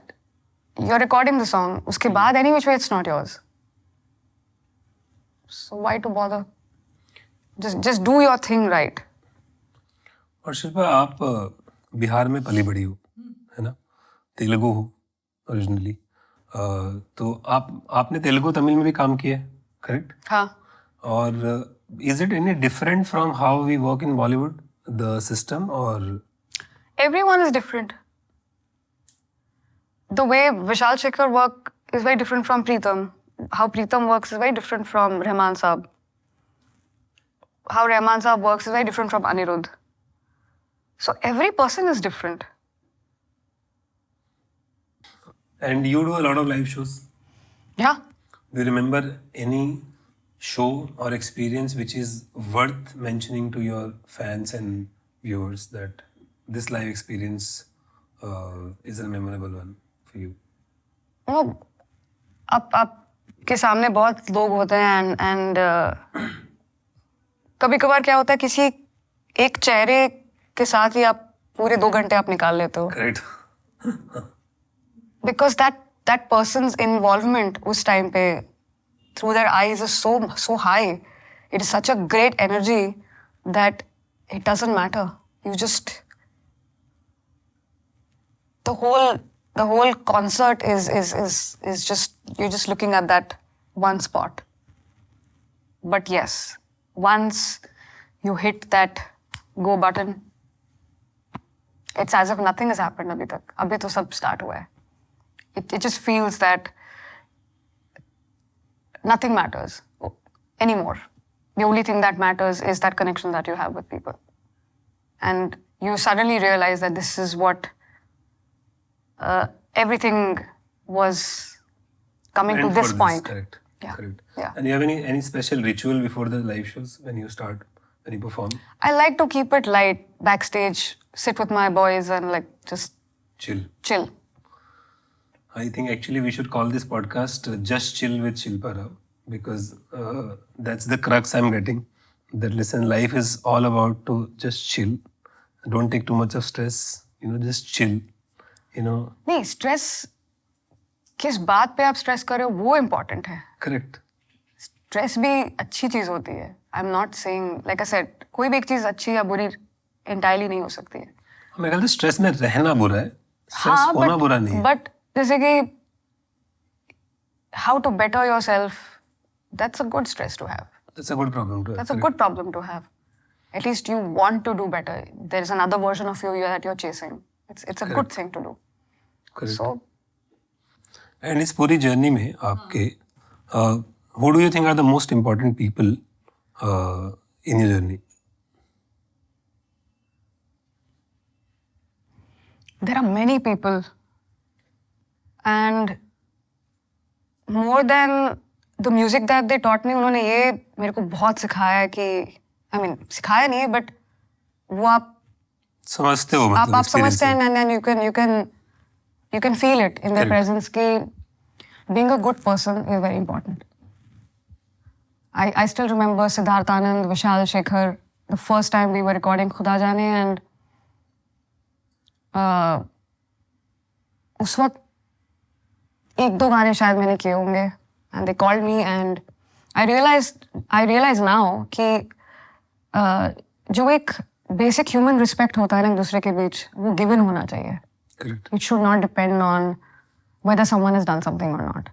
you're recording the song. उसके बाद any which way it's not yours. So why to bother? Just do your thing right. और शिल्पा, आप बिहार में पली बड़ी हो, है ना? तेलुगु हो ओरिजिनली. तो आपने तेलुगु तमिल में भी काम किया है, करेक्ट? हाँ. और is it any different from how we work in Bollywood, the system? और Everyone is different. The way Vishal Shekhar work is very different from Preetham. How Preetham works is very different from Rahman Saab. How Rahman Saab works is very different from Anirudh. So every person is different. and you do a lot of live shows. Yeah. Do you remember any show or experience which is worth mentioning to your fans and viewers that this live experience is a memorable one for you? No, आपके सामने बहुत लोग होते हैं and कभी कभार क्या होता है किसी एक चेहरे के साथ ही आप पूरे 2 घंटे आप निकाल लेते हो. Correct. Because that person's involvement उस time पे through their eyes is so high. It is such a great energy that it doesn't matter. You just the whole concert is just you're just looking at that one spot. But yes, once you hit that go button, it's as if nothing has happened अभी तक. अभी तो सब start हुआ है. It just feels that nothing matters anymore. The only thing that matters is that connection that you have with people. And you suddenly realize that this is what everything was coming Meant to this for point. Correct. Yeah. Correct. Yeah. And you have any special ritual before the live shows when you perform? I like to keep it light backstage, sit with my boys and like just Chill. I think actually we should call this podcast Just Chill with Shilpa Rao, because that's the crux I'm getting. That listen, life is all about to just chill. Don't take too much of stress. Just chill. नहीं, stress किस बात पे आप stress कर रहे हो वो important है. Correct. स्ट्रेस भी अच्छी चीज होती है. I am not saying, like I said, कोई भी एक चीज अच्छी या बुरी एंटायरली नहीं हो सकती है. मेरे ख्याल से स्ट्रेस में रहना बुरा है, स्ट्रेस होना बुरा नहीं है. बट जैसे कि how to better yourself, that's a good stress to have. That's a good problem to have. That's a good problem to have. At least you want to do better. There is another version of you that you're chasing. It's a good thing to do. Correct. So And इस पूरी journey में आपके who do you think are the most important people in your journey? there are many people, and more than the music that they taught me, उन्होंने ये मेरे को बहुत सिखाया है कि सिखाया नहीं है, but वो आप समझते हो, मतलब आप समझते हैं, and then you can feel it in their Correct. presence कि being a good person is very important. I still remember Siddharth Anand, Vishal Shekhar, the first time we were recording Khuda Jaane, and उस वक्त 1-2 गाने शायद मैंने किए होंगे, and they called me, and I realized now कि जो एक basic human respect होता है ना एक दूसरे के बीच, वो given होना चाहिए. Correct. It should not depend on whether someone has done something or not.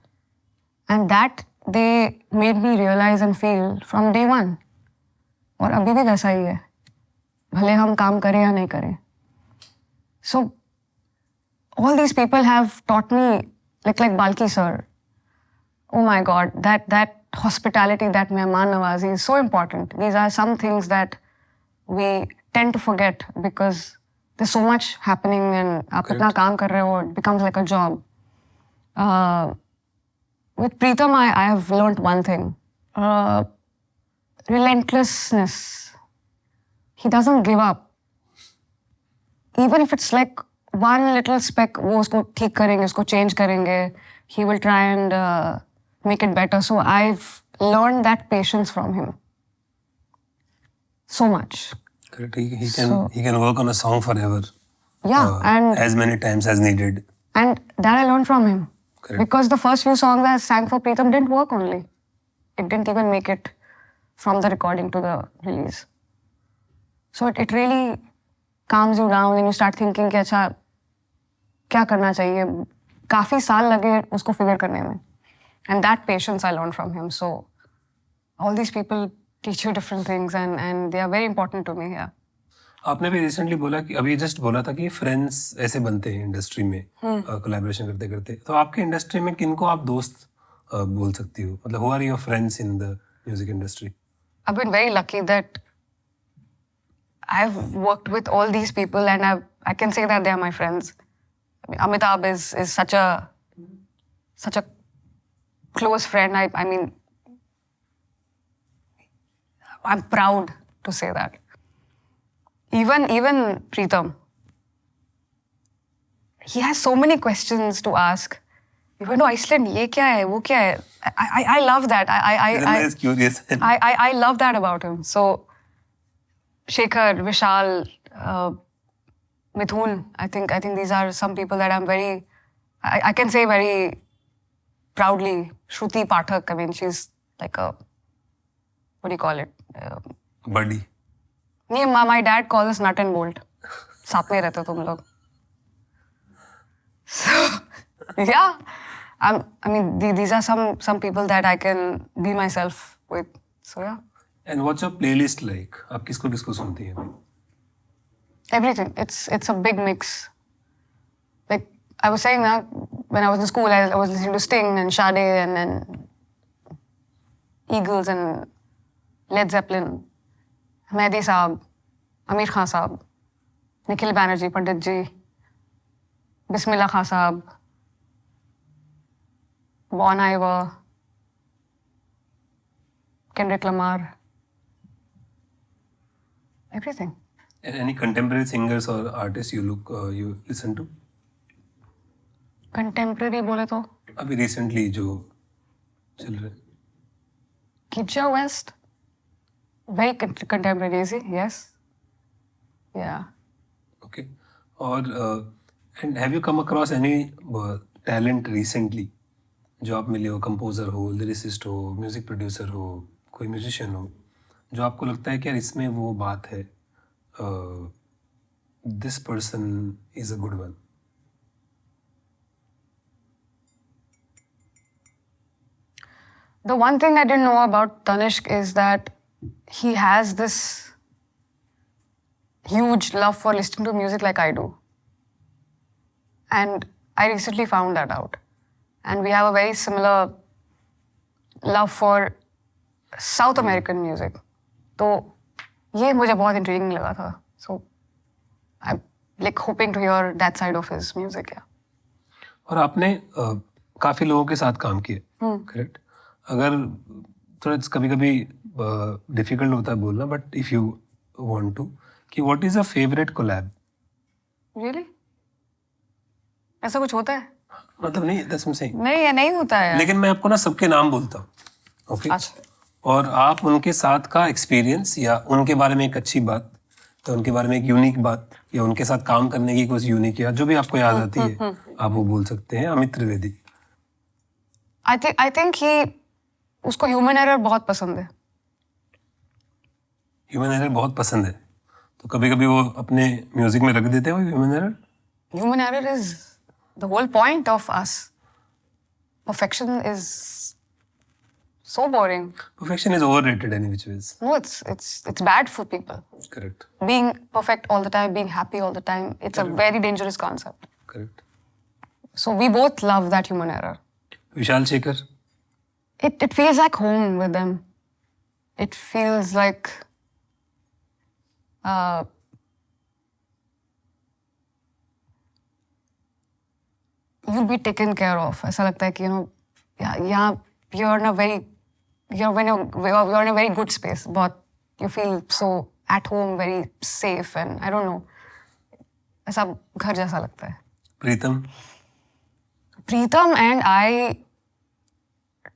And that they made me realize and feel from day one. और अभी भी वैसा ही है, भले हम काम करें या नहीं करें. So all these people have taught me, like Balki sir. Oh my God, that hospitality, that mehman nawazi is so important. These are some things that we tend to forget because there's so much happening and आप इतना काम कर रहे हो, it becomes like a job. With Preetham, I have learned one thing. Relentlessness. He doesn't give up. Even if it's like one little speck, वो उसको ठीक करेंगे, उसको change करेंगे. He will try and make it better. So I've learned that patience from him. So much. Correct. He can work on a song forever. Yeah, and as many times as needed. And that I learned from him. Correct. Because the first few songs I sang for Preetham didn't work only. It didn't even make it from the recording to the release. So it really calms you down and you start thinking कि अच्छा क्या करना चाहिए, काफ़ी साल लगे उसको figure करने में. And that patience I learned from him. So all these people teach you different things and they are very important to me, yeah. आपने भी रिसेंटली बोला कि अभी जस्ट बोला था कि फ्रेंड्स ऐसे बनते हैं इंडस्ट्री में कोलैबोरेशन करते करते. तो आपके इंडस्ट्री में किनको आप दोस्त बोल सकती हो? मतलब who are your friends in the music industry? I've been very lucky that I've worked with all these people and I can say that they are my friends. I mean, Amitabh is such a close friend. I mean, I'm proud to say that. Even Preetam, he has so many questions to ask. You went to Iceland, ये क्या है, वो क्या है? I love that. Is curious. I love that about him. So, Shekhar, Vishal, Mithun, I think these are some people that I'm very, I can say very proudly. Shruti Pathak, I mean, she's like a, what do you call it? Buddy. नहीं, my dad calls us nut and bolt. साथ में रहते हो तुम लोग. So, yeah. I mean, these are some people that I can be myself with. So, yeah. And what's your playlist like? आप किसको किसको सुनती हैं? Everything. It's a big mix. Like I was saying that when I was in school, I was listening to Sting and Sade and Eagles and Led Zeppelin, Mehdi Saab, Amir Khan Saab, Nikhil Banerjee, Pandit Ji, Bismillah Khan Saab, Bon Iver, Kendrick Lamar, everything. And any contemporary singers or artists you listen to? Contemporary बोले तो अभी recently जो चल रहे? Kidja West, very contemporary, is he? Yes. Yeah. Okay. और and have you come across any talent recently? जो आप मिले हो, कंपोजर हो, लिरिसिस्ट हो, म्यूजिक प्रोड्यूसर हो, कोई म्यूजिशियन हो, जो आपको लगता है कि यार इसमें वो बात है, this person is a good one? The one thing I didn't know about Tanishq is that he has this huge love for listening to music like I do. And I recently found that out. And we have a very similar love for South American music. तो ये मुझे बहुत intriguing लगा था. So I'm like hoping to hear that side of his music, yeah. और आपने काफी लोगों के साथ काम किया, करेक्ट? अगर थोड़ा कभी कभी डिफिकल्ट होता है बोलना, but if you want to, कि what is a favourite collab? Really? ऐसा कुछ होता है? मतलब नहीं, that's what I am saying. नहीं, ये नहीं होता है. लेकिन मैं आपको ना सबके नाम बोलता हूँ, ओके? अच्छा. और आप उनके साथ का एक्सपीरियंस या उनके बारे में एक अच्छी बात, तो उनके बारे में एक यूनिक बात, या उनके साथ काम करने की कुछ यूनिक, या जो भी आपको याद आती है आप वो बोल सकते हैं. अमित त्रिवेदी. I think उसको ह्यूमन एरर बहुत पसंद है. ह्यूमन एरर बहुत पसंद है, तो कभी कभी वो अपने म्यूजिक में रख देते हैं वो human error. Human error is the whole point of us. Perfection is so boring. Perfection is overrated any which ways. No, it's bad for people. Correct. Being perfect all the time, being happy all the time, it's a very dangerous concept. Correct. So we both love that human error. Vishal Shekhar. It feels like home with them. It feels like you'll be taken care of. ऐसा लगता है कि यहाँ you're in a very good space. But you feel so at home, very safe, and I don't know. ऐसा घर जैसा लगता है. Preetam and I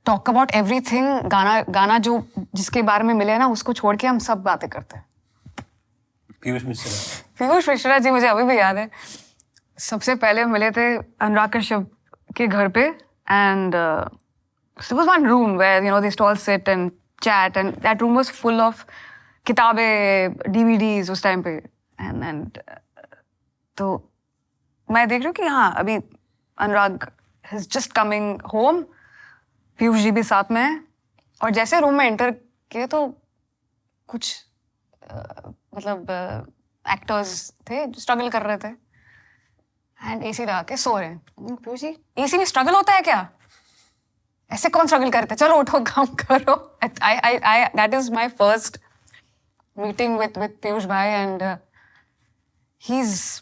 talk about everything. गाना जो जिसके बारे में मिले ना, उसको छोड़ के हम सब बातें करते हैं. पीयूष मिश्रा जी मुझे अभी भी याद है. सबसे पहले मिले थे अनुराग कश्यप के घर पे, and there was one room where they used to all sit and chat, and that room was full of किताबें, DVDs उस टाइम पे, and तो मैं देख रही हूँ कि हाँ अभी अनुराग he's just coming home. Piyush ji भी साथ में है और जैसे रूम में एंटर किए तो कुछ मतलब एक्टर्स थे जो स्ट्रगल कर रहे थे एंड एसी लगा के सो रहे हैं. पीयूष जी एसी में स्ट्रगल होता है क्या? ऐसे कौन स्ट्रगल करते? चलो उठो काम करो. I that is my first meeting with Piyush bhai and he's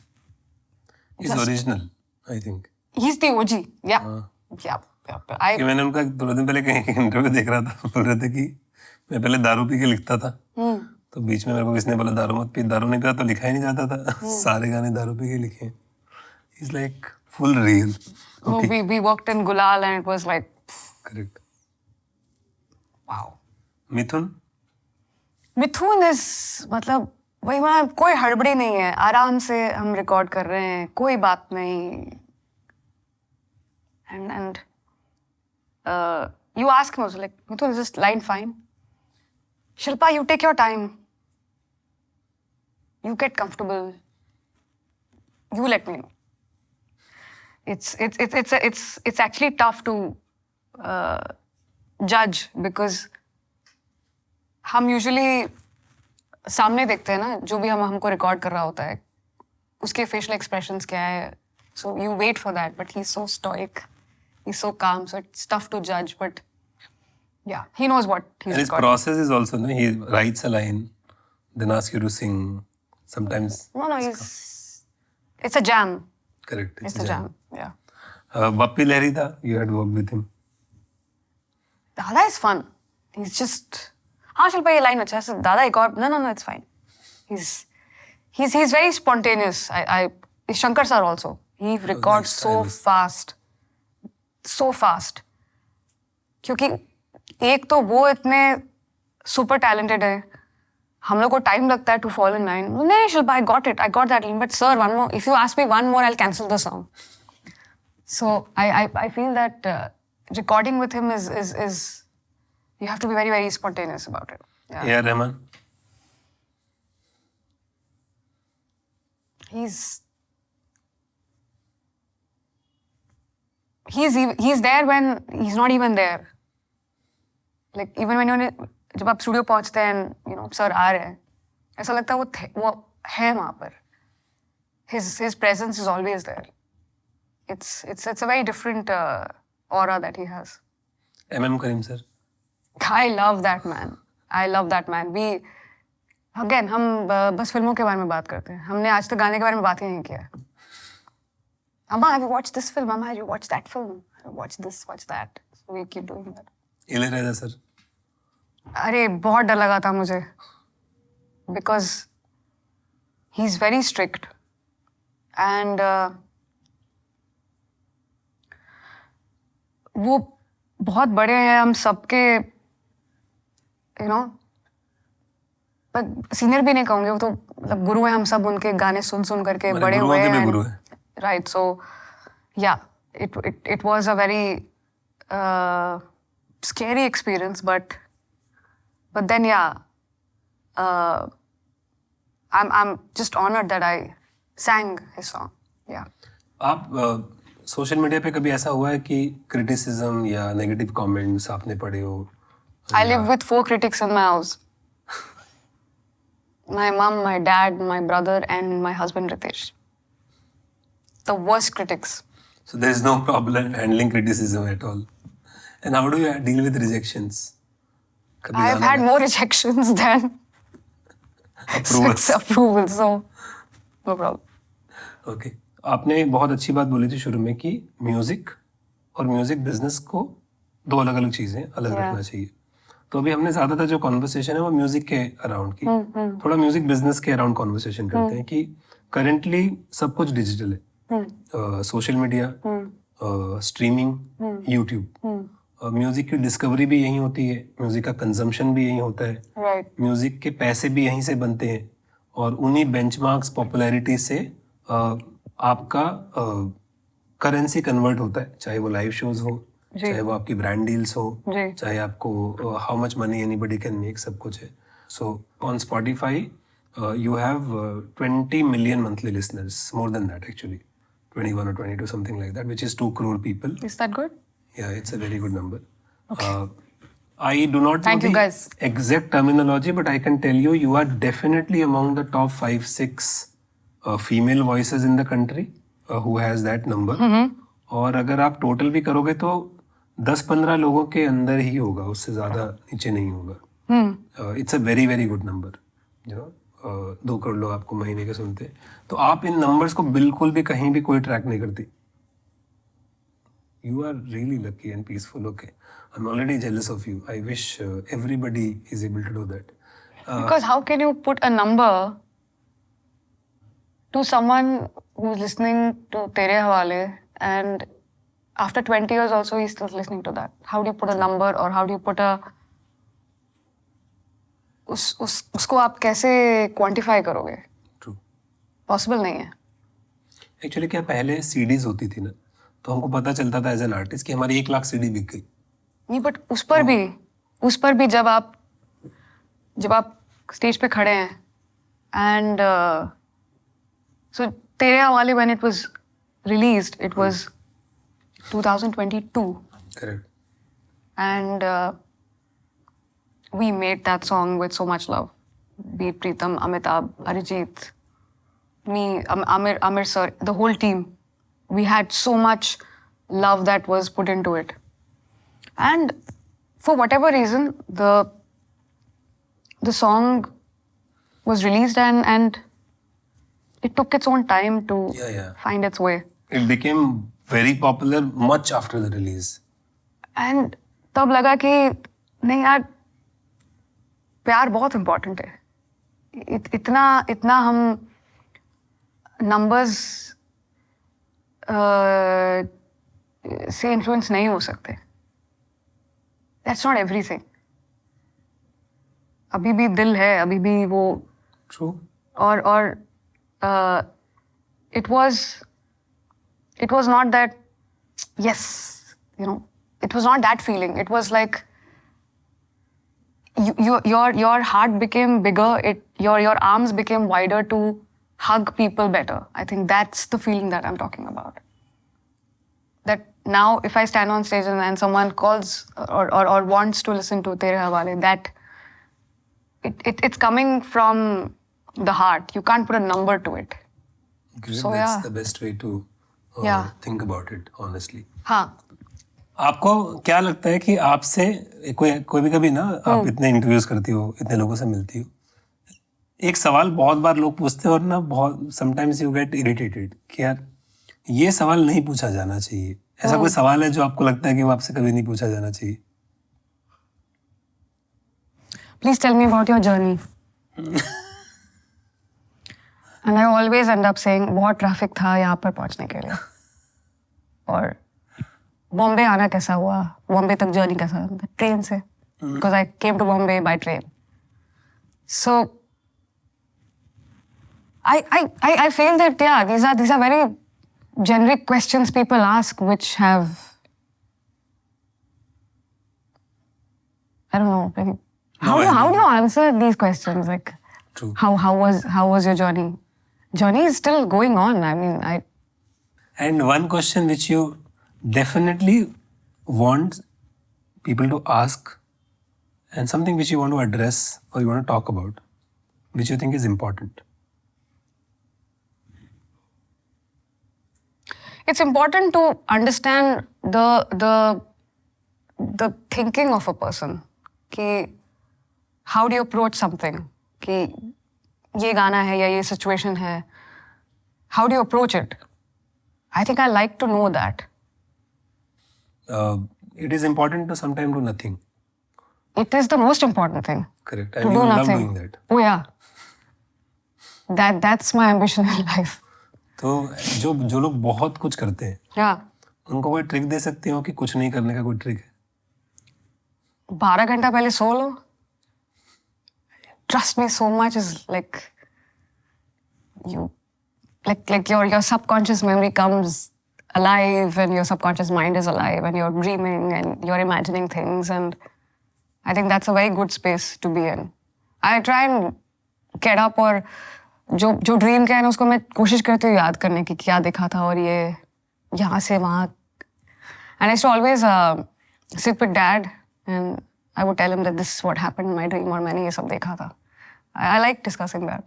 original, I think. He's the OG. Yeah. Yeah. कि मैंने उनका 2 दिन पहले कहीं इंटरव्यू देख रहा था, बोल रहे थे कि मैं पहले दारू पी के लिखता था. तो बीच में मेरे को किसने बोला दारू मत पी, दारू नहीं पिया तो लिखा ही नहीं जाता था. सारे गाने दारू पी के लिखे. He's like full real. Okay. No, we worked in Gulal and it was like correct. Wow. Mithun is मतलब वही वहाँ कोई हड़बड़ी नहीं है, आराम से हम रिकॉर्ड कर रहे हैं, कोई बात नहीं. And you ask him also like, Mithun, is this line fine? Shilpa, you take your time. You get comfortable. You let me know. It's actually tough to judge because हम usually सामने देखते हैं ना जो भी हमको रिकॉर्ड कर रहा होता है उसके facial expressions क्या है. So you wait for that, but he's so stoic. He's so calm, so it's tough to judge. But yeah, he knows what he's. And his recording. process is also, no? He writes a line, then asks you to sing. Sometimes. No, it's a jam. Correct. It's a jam. Yeah. Bappi Lahiri, you had worked with him. Dada is fun. He's just. हाँ शिल्पा ये line अच्छा है. दादा एक और. No, it's fine. He's very spontaneous. Shankar sir also. He records so fast. So fast. क्योंकि एक तो वो इतने super talented है, हम लोग को time लगता है to fall in line. नहीं Shilpa, I got that line. But sir, one more. If you ask me one more, I'll cancel the song. So I feel that recording with him is you have to be very, very spontaneous about it. Yeah, Rahman. He's there when he's not even there. Like even when जब आप studio पहुंचते हैं sir आ रहे हैं ऐसा लगता है वो है वहाँ पर. His presence is always there. It's a very different aura that he has. M.M. Karim sir. I love that man. We again हम बस फिल्मों के बारे में बात करते हैं. हमने आज तक गाने के बारे में बात ही नहीं किया. Amma, have you watched this film? Amma, have you watched that film? Have you watched this, watch that? So we keep doing that. Ilaiyaraaja sir. अरे बहुत डर लगा था मुझे. Because he's very strict. And वो बहुत बड़े हैं हम सबके सीनियर भी नहीं कहूँगे, वो तो मतलब गुरु हैं. हम सब उनके गाने सुन करके बड़े हुए हैं. Right, so yeah, it was a very scary experience, but then yeah, I'm just honored that I sang his song. Yeah. आप सोशल मीडिया पे कभी ऐसा हुआ है कि क्रिटिसिज्म या नेगेटिव कमेंट्स आपने पढ़े हो? I live with 4 critics in my house. My mom, my dad, my brother, and my husband Ritesh. The worst critics. So there is no problem handling criticism at all. And how do you deal with rejections? I've had more rejections than approvals, so no problem. Okay. आपने बहुत अच्छी बात बोली थी शुरू में कि music और म्यूजिक बिजनेस को 2 अलग-अलग चीजें अलग रखना चाहिए. तो अभी हमने ज्यादातर जो कॉन्वर्सेशन है वो म्यूजिक के अराउंड की, थोड़ा म्यूजिक बिजनेस के अराउंड कॉन्वर्सेशन करते हैं कि करेंटली सब कुछ डिजिटल है. Social media, streaming, YouTube. Music की डिस्कवरी भी यहीं होती है, म्यूजिक का कंजम्पशन भी यहीं होता है, म्यूजिक के पैसे भी यहीं से बनते हैं और उन्हीं बेंचमार्क्स पॉपुलैरिटी से आपका करेंसी कन्वर्ट होता है, चाहे वो लाइव शोज हो, चाहे वो आपकी ब्रांड डील्स हो, चाहे आपको how much money anybody can make, सब कुछ है. So on Spotify you have 20 million monthly listeners, more than that actually. 21 or 22, something like that, which is 2 crore people. Is that good? Yeah, it's a very good number. I do not Thank know you, the guys. exact terminology, but I can tell you, you are definitely among the top 5-6 female voices in the country who has that number. और अगर आप total भी करोगे तो 10-15 लोगों के अंदर ही होगा, उससे ज़्यादा नीचे नहीं होगा. It's a very very good number. 2 crore लोग आपको महीने के सुनते हैं. तो आप इन नंबर्स को बिल्कुल भी कहीं भी कोई ट्रैक नहीं करती. You are really lucky and peaceful. Okay, I'm already jealous of you. I wish everybody is able to do that. Because how can you put a number to someone who's listening to Tere Hawale and after 20 years also he's still listening to that? How do you put a number or how do you put a उसको आप कैसे quantify करोगे? True. Possible नहीं है. Actually क्या पहले CDs होती थी ना, तो हमको पता चलता था एज एन आर्टिस्ट कि हमारी 1 लाख सीडी बिक गई. नहीं, बट उस पर भी जब आप स्टेज पे खड़े हैं एंड सो तेरे हवाले when it was released it was 2022 correct. and we made that song with so much love. Be it Pritam, Amitabh, Arijit, me, Amir sir, the whole team. We had so much love that was put into it. And for whatever reason, the song was released and it took its own time to find its way. It became very popular much after the release. And तब लगा कि नहीं यार, प्यार बहुत important है. इतना हम नंबर्स से इन्फ्लुएंस नहीं हो सकते. That's not everything. अभी भी दिल है, अभी भी वो. True. और it was not that, yes, it was not that feeling. It was like your heart became bigger. Your arms became wider to hug people better. I think that's the feeling that I'm talking about. That now if I stand on stage and someone calls or wants to listen to Tere Hawale, that it's coming from the heart. You can't put a number to it. Great. So, that's yeah. the best way to think about it, honestly. हाँ. आपको क्या लगता है कि आपसे कोई भी कभी ना, आप इतने इंटरव्यूज करती हो, इतने लोगों से मिलती हो, एक सवाल बहुत बार लोग पूछते हैं और ना बहुत समटाइम्स यू गेट इरिटेटेड कि यार ये सवाल नहीं पूछा जाना चाहिए. ऐसा कोई सवाल है जो आपको लगता है कि वो आपसे कभी नहीं पूछा जाना चाहिए? Please tell me about your journey. And I always end up saying, बहुत ट्रैफिक था यहाँ पर पहुँचने के लिए. और बॉम्बे आना कैसा हुआ? बॉम्बे तक जर्नी कैसा? ट्रेन से. Because I came to Bombay by train. So I feel that these are very generic questions people ask, which have, I don't know, maybe. How do you answer these questions? Like, True. How was your journey? Journey is still going on. I mean, And one question which you definitely want people to ask, and something which you want to address or you want to talk about, which you think is important. it's important to understand the thinking of a person. कि how do you approach something? कि ये गाना है या ये situation है. How do you approach it? I think I like to know that. It is important to sometimes do nothing. It is the most important thing. Correct. To And do you love nothing. doing that. Oh yeah. That's my ambition in life. तो जो लोग बहुत कुछ करते हैं, Yeah. उनको कोई trick दे सकते हो कि कुछ नहीं करने का कोई ट्रिक है? 12 घंटा पहले सो लो. Trust me, so much is like your subconscious memory comes alive and your subconscious mind is alive and you're dreaming and you're imagining things, and I think that's a very good space to be in. I try and get up or जो जो dream क्या है ना उसको मैं कोशिश करती हूँ याद करने की क्या देखा था और ये यहाँ से वहाँ. And I used to always sit with dad and I would tell him that this is what happened in my dream और मैंने ये सब देखा था. I like discussing that.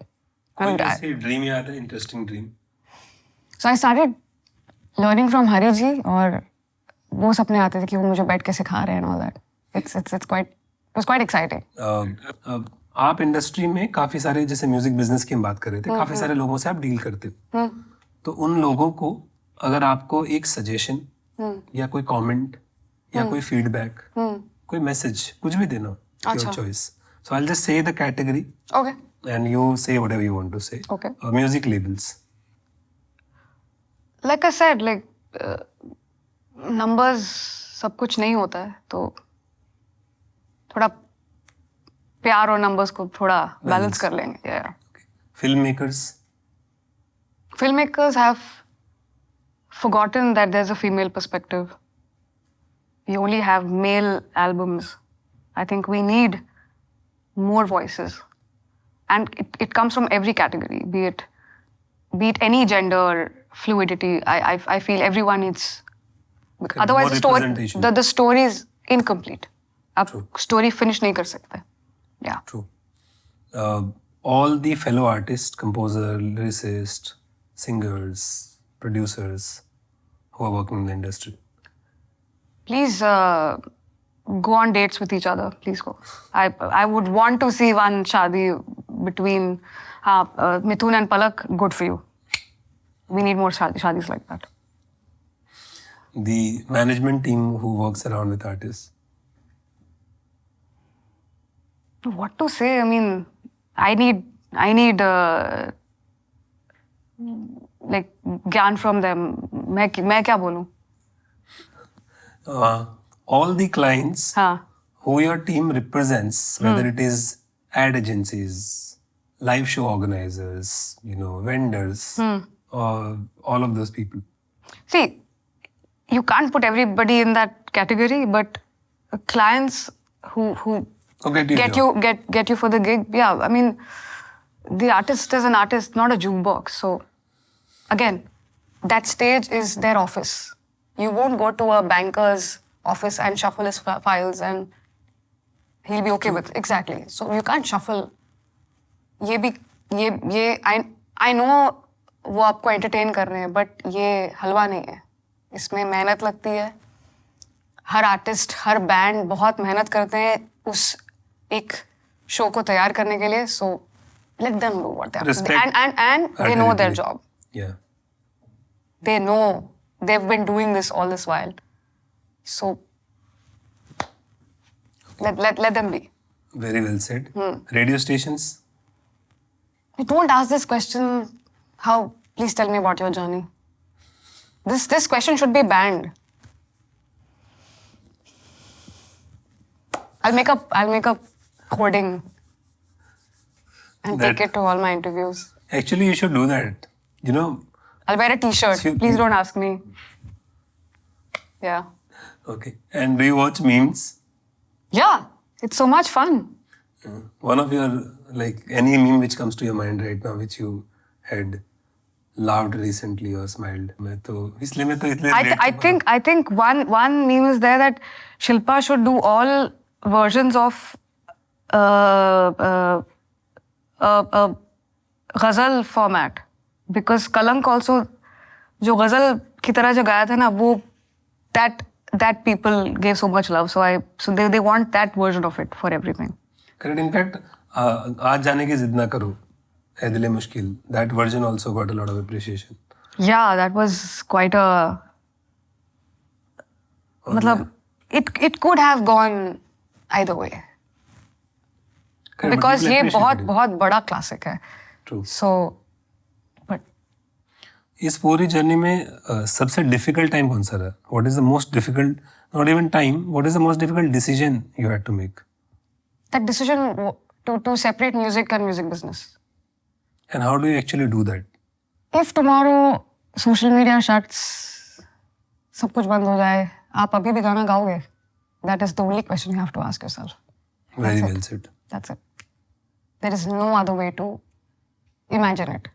कोई ऐसी ड्रीम याद है, interesting dream? So I started learning from हरी जी और वो सपने आते थे कि वो मुझे बैठ के सिखा रहे हैं and all that. It was quite exciting. आप इंडस्ट्री में काफी सारे, जैसे म्यूजिक बिजनेस की हम बात कर रहे थे, काफी सारे लोगों से आप डील करते हो. तो उन लोगों को अगर आपको एक सजेशन या कोई कमेंट या कोई फीडबैक, कोई मैसेज, कुछ भी देना, your choice. So I will just say the category and you say whatever you want to say. Music labels. Like I said, numbers सब कुछ नहीं होता है, तो थोड़ा प्यार और numbers को थोड़ा बैलेंस कर लेंगे. Yeah. Filmmakers have forgotten that there's a female perspective. We only have male albums. I think we need more voices. And it comes from every category, be it any gender, fluidity. I feel everyone needs. Otherwise, the story is incomplete. आप story finish नहीं कर सकते. Yeah. True. All the fellow artists, composer, lyricist, singers, producers who are working in the industry, please go on dates with each other. Please go. I would want to see one shaadi between Mithun and Palak. Good for you. We need more shadis like that. The management team who works around with artists. What to say? I mean, I need like ज्ञान from them. मैं क्या बोलूं? All the clients who your team represents, whether it is ad agencies, live show organizers, vendors, or all of those people. See, you can't put everybody in that category, but clients who get you for the gig. Yeah, I mean, the artist is an artist, not a jukebox. So, again, that stage is their office. You won't go to a banker's office and shuffle his files and he'll be okay with it. Exactly. So, you can't shuffle. I know वो आपको entertain कर रहे हैं, but ये हलवा नहीं है. इसमें मेहनत लगती है. हर आर्टिस्ट, हर बैंड बहुत मेहनत करते हैं उस एक शो को तैयार करने के लिए. So let them do what they have to do. And they know their job. Yeah. They know they've been doing this all this while. So let them be. Very well said. Radio stations. Don't ask this question. How? Please tell me about your journey. This question should be banned. I'll make up coding and take it to all my interviews. Actually, you should do that. I'll wear a t-shirt. Please don't ask me. Yeah. Okay. And do you watch memes? Yeah. It's so much fun. One of your, any meme which comes to your mind right now, which you had laughed recently or smiled. I think one meme is there that Shilpa should do all versions of ghazal format, because Kalank also जो ghazal की तरह जो गाया था ना, वो that people gave so much love, so they want that version of it for everything. Correct. In fact, आज जाने की जिद ना करो, है दिले मुश्किल. That version also got a lot of appreciation. Yeah, that was quite a. मतलब it could have gone either way. Correct, because ये बहुत बड़ा classic है. True. So, but. इस पूरी जर्नी में सबसे difficult time कौन सा रहा? What is the most difficult? Not even time. What is the most difficult decision you had to make? That decision to separate music and music business. And how do you actually do that? If tomorrow social media shuts, सब कुछ बंद हो जाए, आप अभी भी गाना गाओगे? That is the only question you have to ask yourself. Very well said. That's it. There is no other way to imagine it.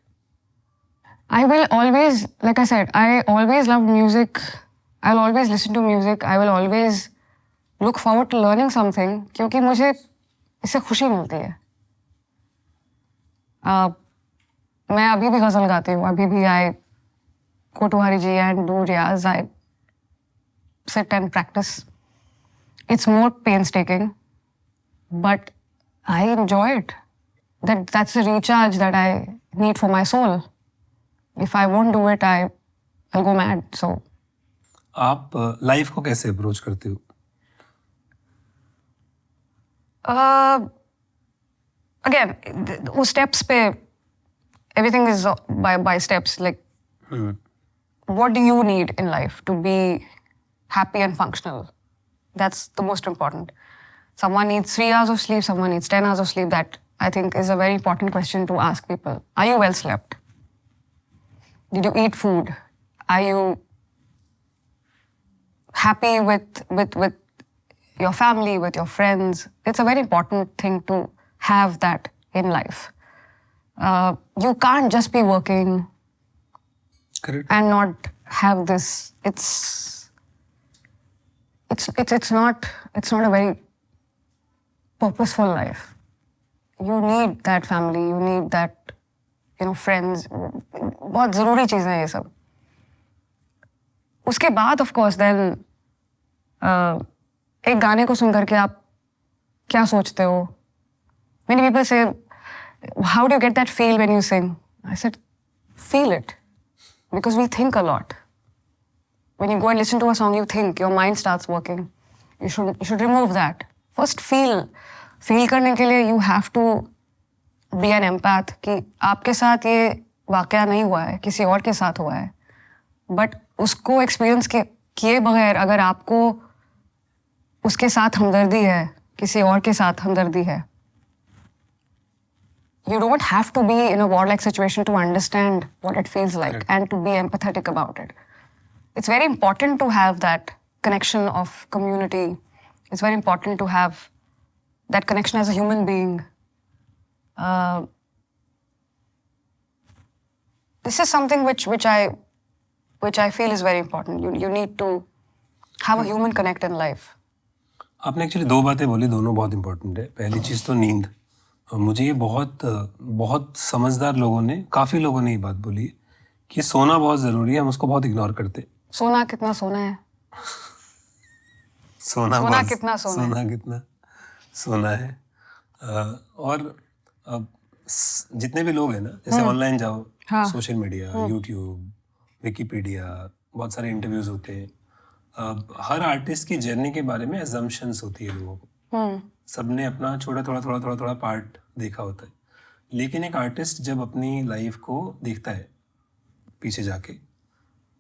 I will always, like I said, I always loved music. I'll always listen to music. I will always look forward to learning something क्योंकि मुझे इससे खुशी मिलती है. मैं अभी भी गज़ल गाती हूँ. अभी भी I go to Hari Ji and do riyaz. I sit and practice. It's more painstaking, but I enjoy it. That's the recharge that I need for my soul. If I won't do it, I'll go mad. So. आप life को कैसे approach करते हो? Again, उस steps पे everything is by steps. Like, what do you need in life to be happy and functional? That's the most important. Someone needs 3 hours of sleep, someone needs 10 hours of sleep. That, I think, is a very important question to ask people. Are you well slept? Did you eat food? Are you happy with your family, with your friends? It's a very important thing to have that in life. You can't just be working. Correct. And not have this. It's not a very purposeful life. You need that family. You need that, friends. बहुत ज़रूरी चीज़ें हैं ये सब. उसके बाद, of course, then एक गाने को सुन करके आप क्या सोचते हो? Many people say, how do you get that feel when you sing? I said, feel it. Because we think a lot. When you go and listen to a song, you think, your mind starts working. You should remove that. First, feel. Feel करने के लिए you have to be an empath कि आपके साथ ये वाकया नहीं हुआ है, किसी और के साथ हुआ है. But उसको experience किए बगैर अगर आपको उसके साथ हमदर्दी है, किसी और के साथ हमदर्दी है, you don't have to be in a warlike situation to understand what it feels like and to be empathetic about it. It's very important to have that connection of community. It's very important to have that connection as a human being. This is something which I feel is very important. You need to have a human connect in life. आपने actually 2 बातें बोली, दोनों बहुत important है. पहली चीज़ तो नींद. मुझे ये बहुत समझदार लोगों ने, काफ़ी लोगों ने ये बात बोली है कि सोना बहुत ज़रूरी है, हम उसको बहुत इग्नोर करते. सोना कितना सोना है? सोना कितना सोना है. और जितने भी लोग हैं ना, जैसे ऑनलाइन जाओ, सोशल मीडिया, यूट्यूब, विकिपीडिया, बहुत सारे इंटरव्यूज होते हैं. हर आर्टिस्ट की जर्नी के बारे में अजम्पशंस होती है लोगों को. सबने अपना थोड़ा पार्ट देखा होता है. लेकिन एक आर्टिस्ट जब अपनी लाइफ को देखता है पीछे जाके,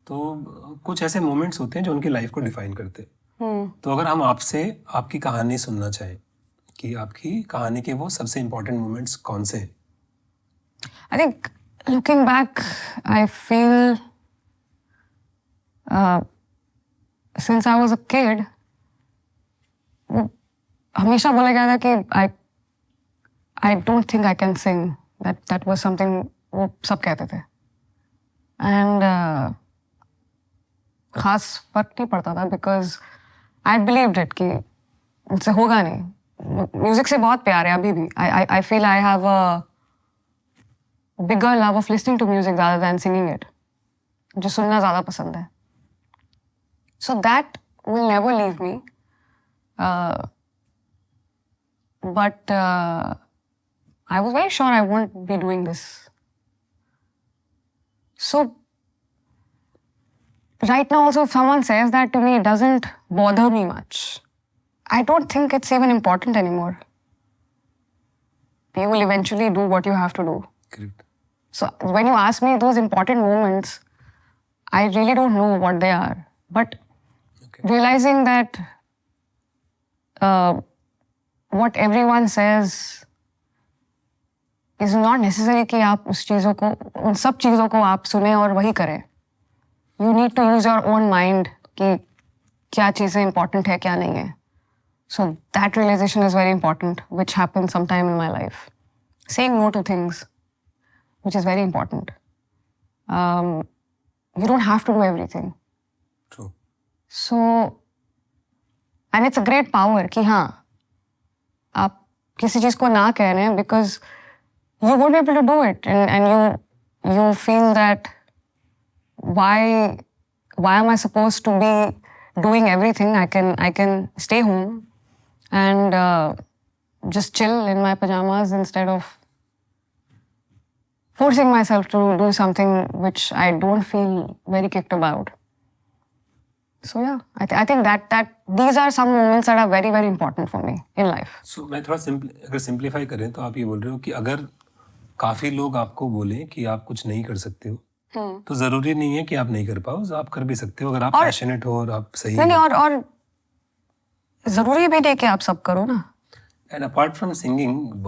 तो कुछ ऐसे मोमेंट्स होते हैं जो उनकी लाइफ को डिफाइन करते हैं. तो अगर हम आपसे आपकी कहानी सुनना चाहें कि आपकी कहानी के वो सबसे इम्पोर्टेंट मोमेंट्स कौन से हैं? I think looking back, I feel since I was a kid, हमेशा बोला गया था कि I don't think I can sing. That was something वो सब कहते थे. And खास फर्क नहीं पड़ता था because I believed it कि मुझसे होगा नहीं. म्यूजिक से बहुत प्यार है अभी भी. I feel I have a bigger love of listening to music rather than singing it. मुझे सुनना ज़्यादा पसंद है. So that will never leave me. But I was very sure I won't be doing this. So right now also if someone says that to me, it doesn't bother me much. I don't think it's even important anymore. You will eventually do what you have to do. Correct. So when you ask me those important moments, I really don't know what they are. But realizing that what everyone says is not necessary कि आप उस चीज़ों को, उन सब चीज़ों को आप सुने और वही करें. You need to use your own mind कि क्या चीज़ें important है, क्या नहीं है. So that realization is very important, which happened sometime in my life. Saying no to things. which is very important. You don't have to do everything. True. So, and it's a great power कि हाँ आप किसी चीज को ना कह रहे हैं because you won't be able to do it, and you feel that why am I supposed to be doing everything? I can stay home and just chill in my pajamas instead of forcing myself to do something which I don't feel very kicked about. So yeah, I think that these are some moments that are very, very important for me in life. So मैं थोड़ा अगर simplify करें तो आप ये बोल रहे हो कि अगर काफी लोग आपको बोलें कि आप कुछ नहीं कर सकते हो तो जरूरी नहीं है कि आप नहीं कर पाओ, आप कर भी सकते हो अगर आप पैशनेट हो और आप सही नहीं, और जरूरी भी नहीं कि आप सब करो ना. And apart from singing,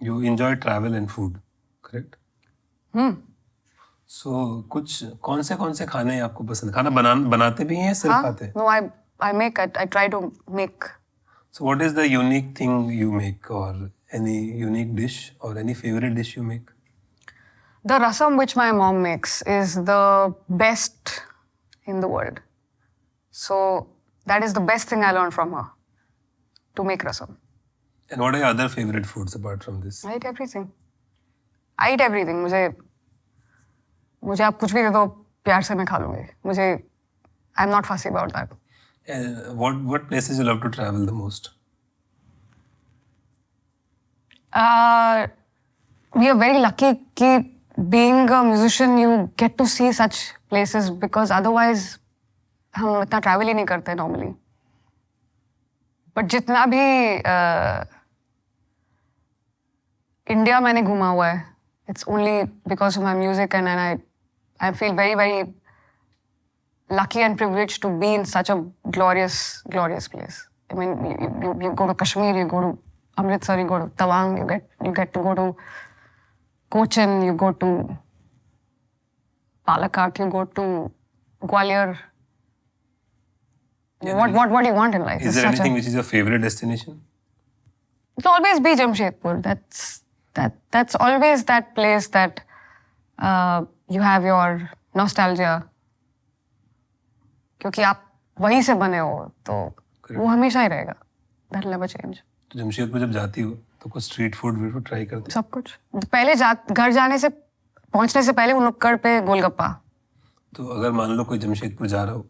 you enjoy travel and food, correct? So कौन से खाने आपको पसंद? खाना बनाते भी हैं, सिर्फ खाते हैं? No, I make it. I try to make. So what is the unique thing you make, or any unique dish or any favorite dish you make? The rasam which my mom makes is the best in the world. So that is the best thing I learned from her, to make rasam. And what are your other favorite foods apart from this? I eat everything. I eat everything. मुझे आप कुछ भी दे दो, प्यार से मैं खा लूंगी. I'm not fussy about that. What places you love to travel the most? We are very lucky कि being a musician you get to see such places because otherwise हम इतना travel ही नहीं करते normally. But जितना भी India मैंने घूमा हुआ है, it's only because of my music, and I feel very, very lucky and privileged to be in such a glorious place. I mean, you go to Kashmir, you go to Amritsar, you go to Tawang, you get to go to Cochin, you go to Palakkad, you go to Gwalior. Yeah, what do you want in life? Is there anything which is your favorite destination? It'll always be Jamshedpur. That's always that place that you have your nostalgia. क्योंकि आप वहीं से बने हो तो वो हमेशा ही रहेगा. That'll never change. तो जमशेदपुर जब जाती हो तो कुछ स्ट्रीट फूड ट्राई करते हो? सब कुछ. पहले घर जाने से पहुंचने से पहले उनक्कड़ पे गोलगप्पा. तो अगर मान लो कोई जमशेदपुर जा रहा हो,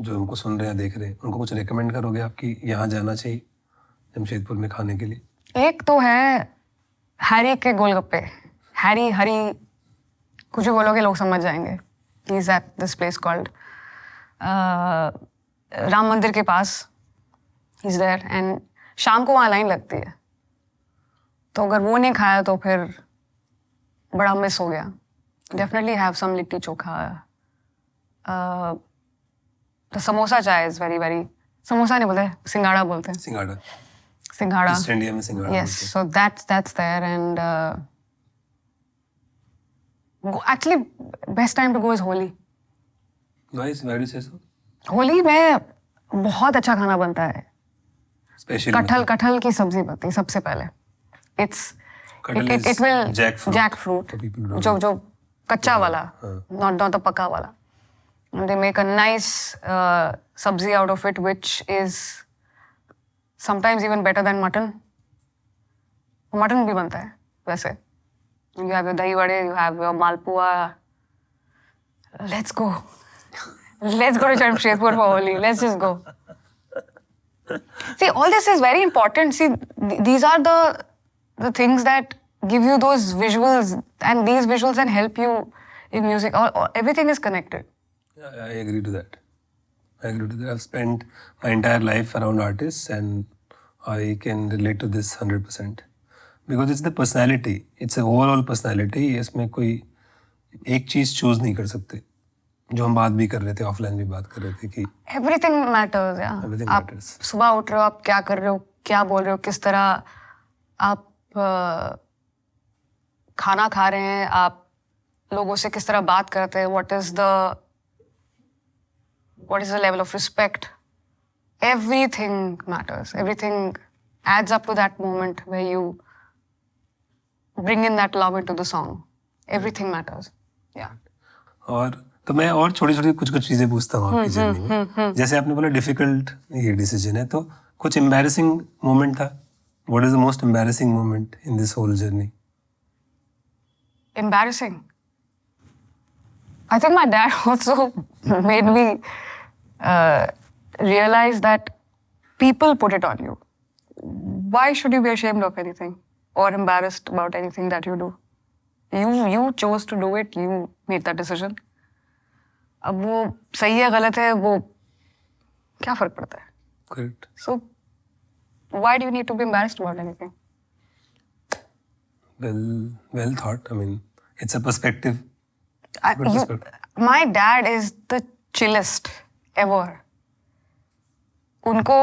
जो हमको सुन रहे हैं देख रहे हैं, उनको कुछ रेकमेंड करोगे आप कि यहाँ जाना चाहिए जमशेदपुर में खाने के लिए? एक तो है हैरी के गोलगप्पे. हरी कुछ भी बोलोगे लोग समझ जाएंगे. He's at this place called Ram मंदिर के पास. He's there and शाम को वहाँ लाइन लगती है. तो अगर वो नहीं खाया तो फिर बड़ा मिस हो गया. Definitely have some litti chokha. The samosa chai is very, very. Samosa नहीं बोलते, सिंगाड़ा बोलते हैं. सिंगाड़ा. East India में सिंगाड़ा. Yes, so that's there, and actually best time to go is Holi. Why do you say so? Holi में बहुत अच्छा खाना बनता है. कटहल की सब्जी बनती है सबसे पहले. It will jackfruit जो कच्चा वाला, not the पका वाला. And they make a nice sabzi out of it, which is sometimes even better than mutton. Mutton भी बनता है वैसे. You have your dahi vade, you have your malpua. Let's go to Jamshedpur for Holi. Let's just go. See, all this is very important. See, these are the things that give you those visuals, and these visuals can help you in music. Everything is connected. I agree to that. I've spent my entire life around artists and I can relate to this 100%. Because it's the personality. It's an overall personality. इसमें कोई एक चीज choose नहीं कर सकते. जो हम बात भी कर रहे थे, ऑफलाइन भी बात कर रहे थे कि Everything matters, yeah. Everything आप matters. सुबह उठ रहे हो, आप क्या कर रहे हो, क्या बोल रहे हो, किस तरह आप खाना खा रहे हैं, आप लोगों से किस तरह बात करते हैं, what is the level of respect. Everything matters. Everything adds up to that moment where you bring in that love into the song. Everything matters. Yeah. और तो मैं और छोटी छोटी कुछ कुछ चीजें पूछता हूँ आपकी जर्नी में. जैसे आपने बोला डिफिकल्ट ये डिसीजन है, तो कुछ एम्बैरेसिंग मोमेंट था? What is the most embarrassing moment in this whole journey? Embarrassing. I think my dad also made me realize that people put it on you. Why should you be ashamed of anything or embarrassed about anything that you do? You chose to do it. You made that decision. अब वो सही है गलत है वो क्या फर्क पड़ता है? Correct. So why do you need to be embarrassed about anything? Well thought. I mean, it's a perspective. Good perspective. My dad is the chillest ever. उनको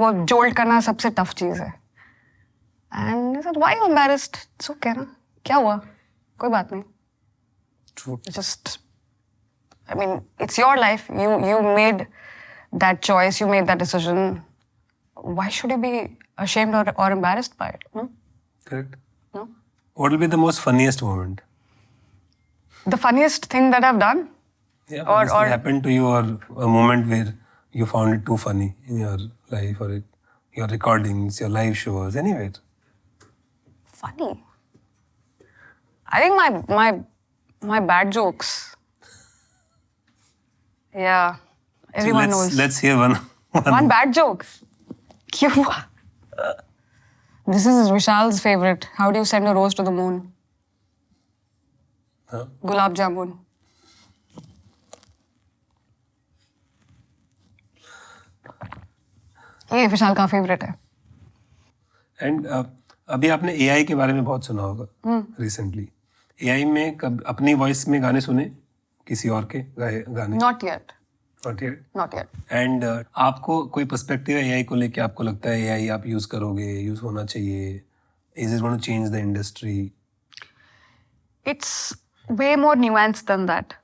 वो जोल्ट करना सबसे टफ चीज है. And he said, why are you embarrassed? It's okay ना, क्या हुआ? कोई बात नहीं. True. Just, I mean, it's your life. You made that choice. You made that decision. Why should you be ashamed or embarrassed by it? Hmm? Correct. No? What will be the most funniest moment? The funniest thing that I've done? Yeah, or happened to you, or a moment where you found it too funny in your life, or your recordings, your live shows, anywhere. Funny. I think my bad jokes. Yeah, everyone knows. Let's hear one. One bad joke. क्यों? This is Vishal's favorite. How do you send a rose to the moon? Huh? Gulab jamun. ये विशाल का favourite है. And अभी आपने AI के बारे में बहुत सुना होगा रिसेंटली. एआई में कब अपनी वॉइस में गाने सुने, किसी और के गाने? Not yet. Not yet. Not yet. And आपको कोई पर्सपेक्टिव है एआई को लेके? आपको लगता है एआई आप यूज करोगे, यूज होना चाहिए? Is it going to change the industry? It's way more nuanced than that.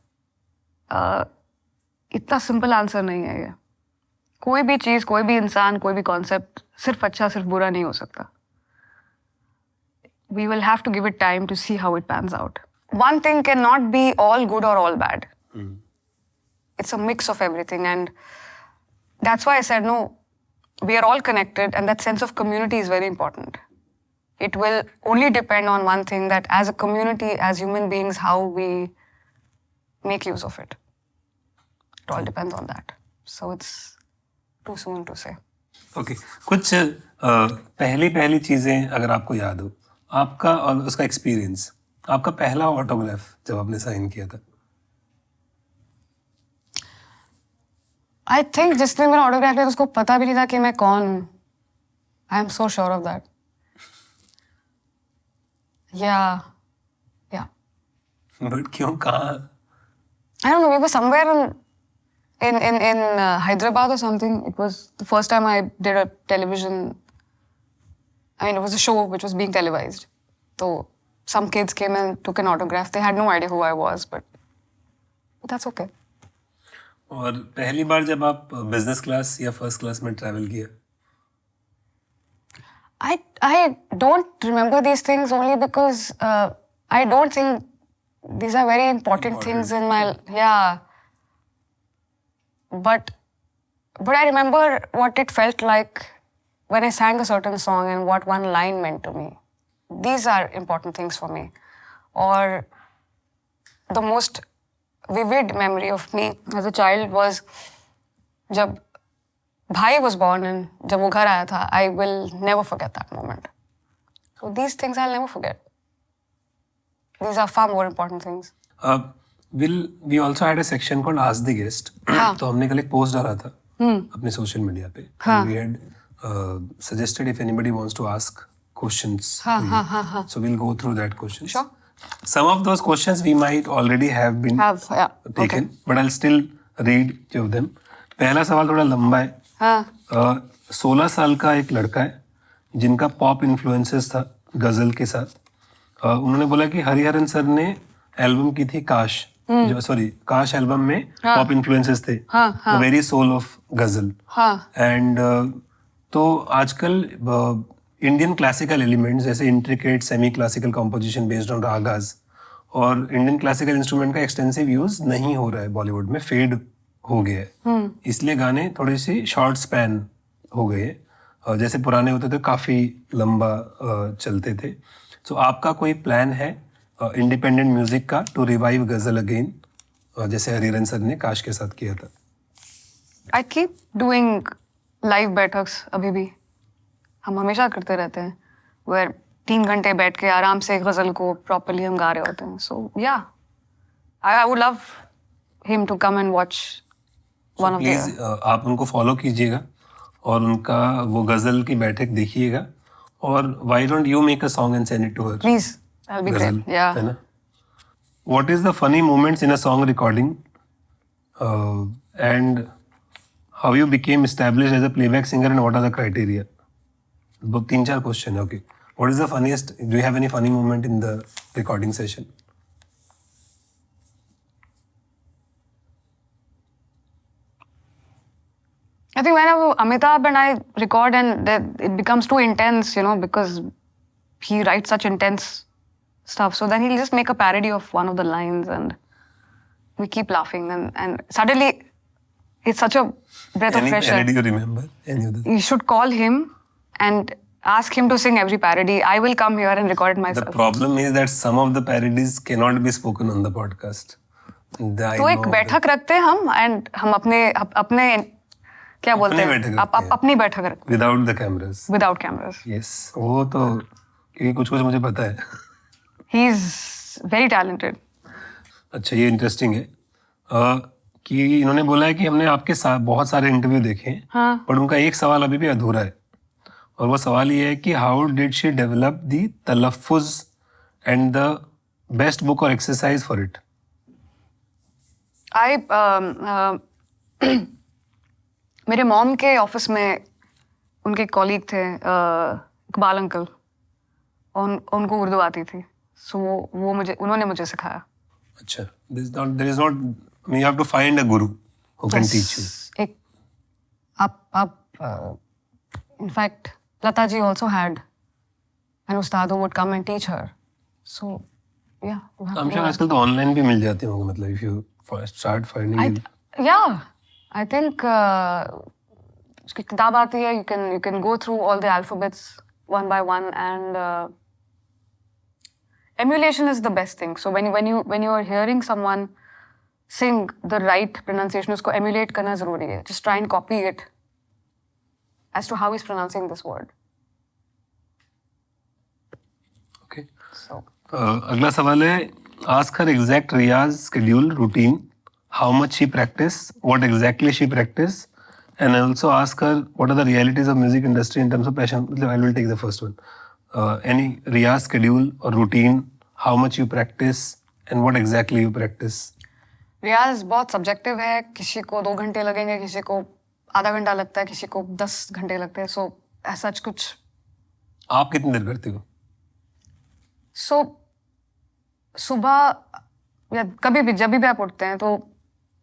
इतना सिंपल आंसर नहीं है ये. कोई भी चीज, कोई भी इंसान, कोई भी कॉन्सेप्ट सिर्फ अच्छा सिर्फ बुरा नहीं हो सकता. We will have to give it time to see how it pans out. One thing cannot be all good or all bad. It's a mix of everything, and that's why I said no. We are all connected, and that sense of community is very important. It will only depend on one thing, that as a community, as human beings, how we make use of it. It all depends on that. So it's too soon to say. Okay. कुछ पहली चीजें अगर आपको याद हो, आपका और उसका एक्सपीरियंस, आपका पहला ऑटोग्राफ जब आपने साइन किया था? I think जिसने मेरा ऑटोग्राफ लिया उसको पता भी नहीं था कि मैं कौन हूँ. I am so sure of that. Yeah. But क्यों, कहाँ? I don't know. We were somewhere in Hyderabad or something. It was the first time I did a television. I mean, it was a show which was being televised. So some kids came and took an autograph. They had no idea who I was, but that's okay. और पहली बार जब आप business class या first class में travel किया? I don't remember these things only because I don't think these are very important things in my But I remember what it felt like when I sang a certain song and what one line meant to me. These are important things for me. Or the most vivid memory of me as a child was जब भाई was born and जब वो घर आया था, I will never forget that moment. So these things I'll never forget. These are far more important things. We also had a section called Ask the Guest. तो हमने कल एक पोस्ट डाला था अपने सोशल मीडिया पे. We had suggested if anybody wants to ask questions. So we'll go through that questions. Sure. Some of those questions we might already have been taken, but I'll still read few of them. पहला सवाल थोड़ा लंबा है. 16 साल का एक लड़का है जिनका पॉप इन्फ्लुएंसेस था गजल के साथ. उन्होंने बोला कि हरिहरन सर ने एल्बम की थी काश, काश एल्बम में पॉप इन्फ्लुएंसेस थे, द वेरी सोल ऑफ गजल. एंड तो आजकल इंडियन क्लासिकल एलिमेंट्स जैसे intricate semi classical composition based on ragas और इंडियन क्लासिकल इंस्ट्रूमेंट का एक्सटेंसिव यूज नहीं हो रहा है बॉलीवुड में, फेड हो गया है, इसलिए गाने थोड़े से शॉर्ट स्पैन हो गए हैं। जैसे पुराने होते थे काफ़ी लंबा चलते थे। तो आपका कोई प्लान है इंडिपेंडेंट म्यूजिक का टू रिवाइव गजल अगेन, जैसे हरिहरन सर ने काश के साथ किया था? आई कीप डूइंग लाइव बैठक्स अभी भी, हम हमेशा करते रहते हैं, वेयर 3 घंटे बैठ के आराम से गजल को प्रॉपरली हम गा रहे होते हैं। So yeah I would love him to come and watch one of please आप उनको फॉलो कीजिएगा और उनका वो गजल की बैठक देखिएगा, और why don't you make a song and send it to her? Please, that will be ghazal, great. या है ना? What is the funny moments in a song recording and how you became established as a playback singer and what are the criteria? वो 3-4 question है। Okay, what is the funniest, do you have any funny moment in the recording session? I think whenever Amitabh and I record and it becomes too intense, you know, because he writes such intense stuff. So then he'll just make a parody of one of the lines and we keep laughing. And suddenly it's such a breath Any of fresh parody air. you remember? Any of the... You should call him and ask him to sing every parody. I will come here and record it The myself. problem is that some of the parodies cannot be spoken on the podcast. तो एक बैठक रखते हैं हम and हम अपने क्या बोलते अपनी हैं, बैठक रखते हैं। अपनी बैठक रखते विदाउट द कैमरास। हैं without cameras. यस, वो तो क्योंकि कुछ कुछ मुझे पता है। He is very talented. अच्छा, ये इंटरेस्टिंग है कि इन्होंने बोला है कि हमने आपके साथ बहुत सारे इंटरव्यू देखे हैं, हाँ। पर उनका एक सवाल अभी भी अधूरा है, और वो सवाल ये है कि how did she develop the तलफ्फुज एंड द बेस्ट बुक और एक्सरसाइज फॉर इट? मेरे मॉम के ऑफिस में उनके कॉलीग थे इकबाल अंकल, उनको उर्दू आती थी, सो वो उन्होंने मुझे सिखाया। अच्छा, there is not, you have to find a guru who can teach you. एक आप in fact Lata ji also had an ustad who would come and teach her, so yeah, you have I'm to sure आजकल तो online भी मिल जाते होंगे, मतलब if you start finding it. yeah, I think उसकी किताब आती है, you can go through all the alphabets one by one, and emulation is the best thing. So when you are hearing someone sing the right pronunciation, उसको emulate करना जरूरी है. Just try and copy it as to how he's pronouncing this word. Okay. So अगला सवाल है, ask her exact Riyaz schedule routine, how much she practice, what exactly she practice, and also ask her what are the realities of music industry in terms of passion. I will take the first one. Any Riyaz schedule or routine, how much you practice and what exactly you practice? रियाज बहुत subjective है, किसी को 2 घंटे लगेंगे, किसी को आधा घंटा लगता है, किसी को 10 घंटे लगते हैं, सो ऐसा कुछ। आप कितनी देर करते हो? सो सुबह या कभी भी जब भी आप उठते हैं तो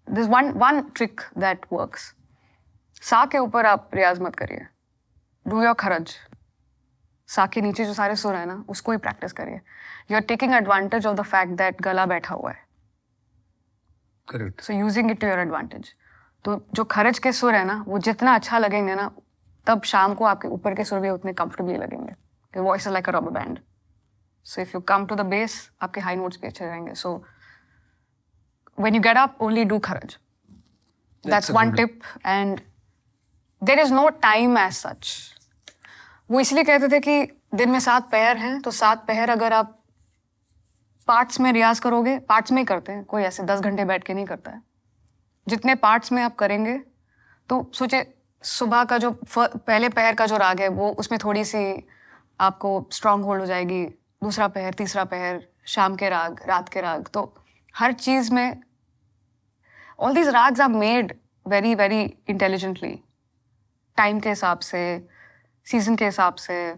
this one trick that works. सा के ऊपर आप रियाज मत करिए, डू योर खरज। सा के नीचे जो सारे सुर है ना, उसको ही प्रैक्टिस करिए। You are taking advantage of the fact that गला बैठा हुआ है, correct. So using it to your advantage. तो जो खरज के सुर है ना, वो जितना अच्छा लगेंगे ना, तब शाम को आपके ऊपर के सुर भी उतने कंफर्टेबली लगेंगे। Voice is like a rubber band, so if you come to the base, आपके हाई नोट्स भी अच्छे रहेंगे। So when you get up, only do kharaj. That's one tip, and there is no time as such. वो इसलिए कहते थे कि दिन में 7 पहर हैं, तो 7 पहर अगर आप पार्ट्स में रियाज करोगे, पार्ट्स में ही करते हैं, कोई ऐसे 10 घंटे बैठ के नहीं करता है। जितने पार्ट्स में आप करेंगे, तो सोचे सुबह का जो पहले पहर का जो राग है, वो उसमें थोड़ी सी आपको स्ट्रांग होल्ड हो जाएगी। दूसरा पहर, तीसरा पहर, शाम के राग, रात के राग, तो हर चीज़ में all these raags are made very very intelligently, time के हिसाब से, सीजन के हिसाब से,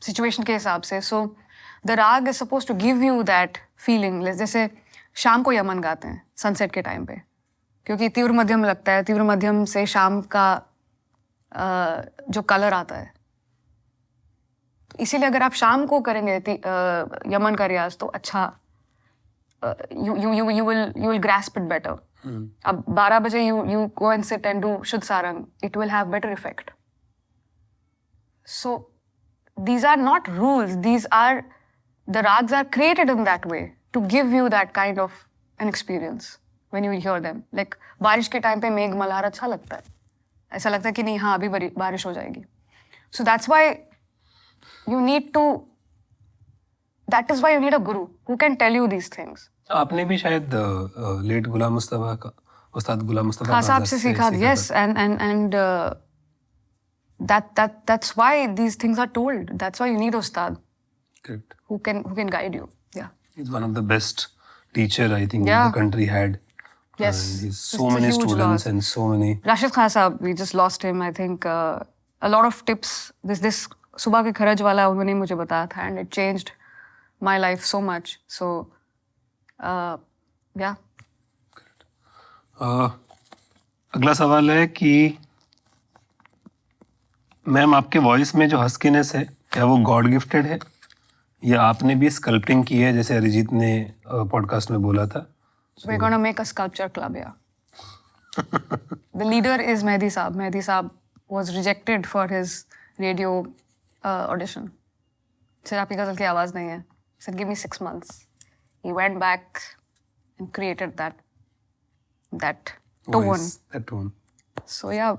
सिचुएशन के हिसाब से। So the raag is suppose to give you that feeling. जैसे शाम को यमन गाते हैं सनसेट के टाइम पे, क्योंकि तीव्र मध्यम लगता है, तीव्र मध्यम से शाम का जो कलर आता है. इसीलिए अगर आप शाम को करेंगे यमन का रियाज तो अच्छा you will grasp it better. अब 12 बजे you go and sit and do शुद्ध Sarang, it will have better effect. So these are not rules, the rags are created in that way to give you that kind of an experience when you hear them. Like बारिश के time पे मेघ मल्हार अच्छा लगता है, ऐसा लगता है कि नहीं हाँ अभी बारिश हो जाएगी. So that's why you need a guru who can tell you these things. आपने भी शायद लेट गुलाम मुस्तफा का उस्ताद गुलाम मुस्तफा खान साहब से सीखा. Yes, and that's why these things are told. That's why you need Ustad. Correct. Who can guide you. Yeah. He's one of the best teacher I think Yeah. the country had. Yes. He's It's so a many huge students loss. and so many. Rashid Khan Sahab, we just lost him. I think a lot of tips. This सुबह के खरज वाला उन्होंने मुझे बताया था, and it changed my life so much. So yeah. अगला सवाल है कि मैम आपके वॉइस में जो हस्कीनेस है क्या वो गॉड गिफ्टेड है या आपने भी स्कल्पटिंग की है जैसे अरिजीत ने पॉडकास्ट में बोला था? We're gonna make a sculpture club, yeah. The leader is Mehdi Saab. Mehdi Saab was rejected for his radio audition. Sir, आपकी गजल की आवाज नहीं है. Said, give me 6 months. He went back and created that tone. Voice, that tone. So yeah,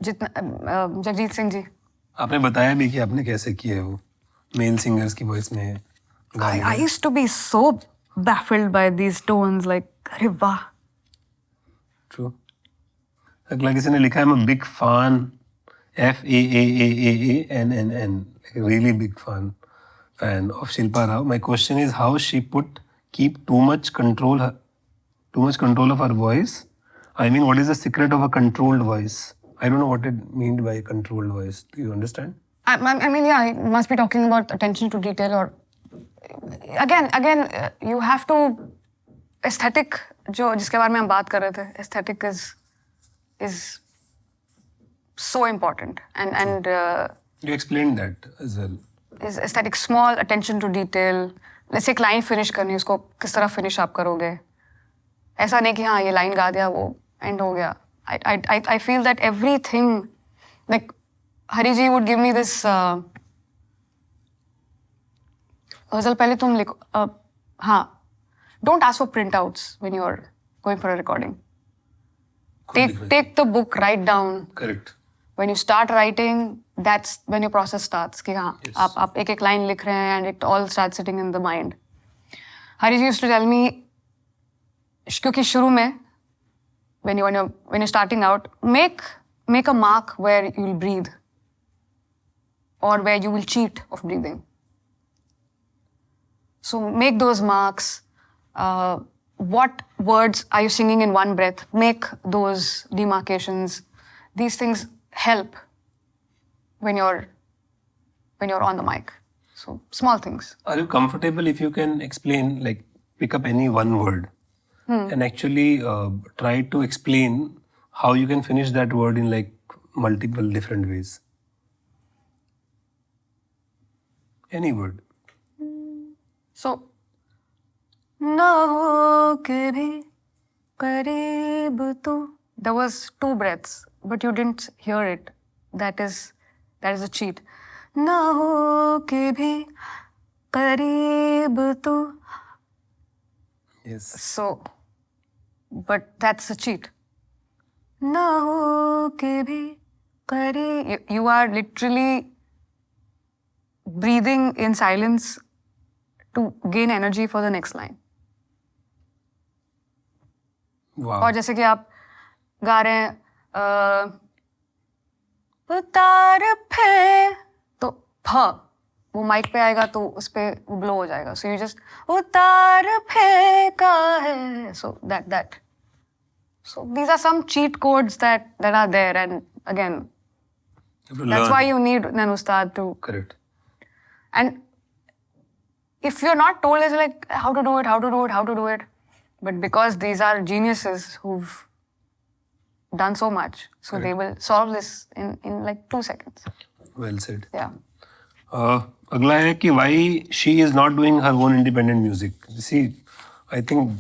Jagjit Singh ji. आपने बताया भी कि आपने कैसे किया है वो मेल सिंगर्स की वॉइस में गाने. I used to be so baffled by these tones, like अरे वाह. True. अगला किसी ने लिखा है I'm a big fan, FAAAAANNN, like a really big fan of Shilpa Rao. My question is how she keep too much control of her voice. I mean, what is the secret of a controlled voice? I don't know what it means by controlled voice. Do you understand? I mean, yeah, you must be talking about attention to detail, or again, you have to aesthetic जो जिसके बारे में हम बात कर रहे थे. Aesthetic is so important, and You explained that as well. is aesthetic. Small attention to detail. Let's say line finish करनी, उसको किस तरह finish आप करोगे. ऐसा नहीं कि हाँ ये line गा दिया वो end हो गया. I feel that everything, like Hari ji would give me this ghazal पहले तुम लिखो. हाँ, don't ask for printouts when you're going for a recording. Take the book, write down. Correct. When you start writing, that's when your process starts. कि हाँ, Yes. आप एक line लिख रहे हैं and it all starts sitting in the mind. Hari ji used to tell me, क्योंकि शुरू में when you're starting out, make a mark where you will breathe or where you will cheat of breathing. So make those marks. What words are you singing in one breath? Make those demarcations. These things help when you're on the mic. So small things. Are you comfortable if you can explain, like pick up any one word and actually try to explain how you can finish that word in like multiple different ways? Any word. So, ना हो के भी करीब तू. There was 2 breaths, but you didn't hear it. That is a cheat. ना हो के भी करीब तू. Yes. So, but that's a cheat. ना हो के भी करीब. You are literally breathing in silence to gain energy for the next line. Wow. और जैसे कि आप गा रहे हैं उतार फे, तो फ वो माइक पे आएगा तो उस पे वो ब्लो हो जाएगा. सो यू जस्ट उतार फे का है. So that so these are some cheat codes that are there, and again You have to that's learn. why you need an ustad to. Correct. And if you're not told, it's like how to do it. But because these are geniuses who've done so much, so they will solve this in like 2 seconds. Well said. Yeah. अगला है कि why she is not doing her own independent music. See, I think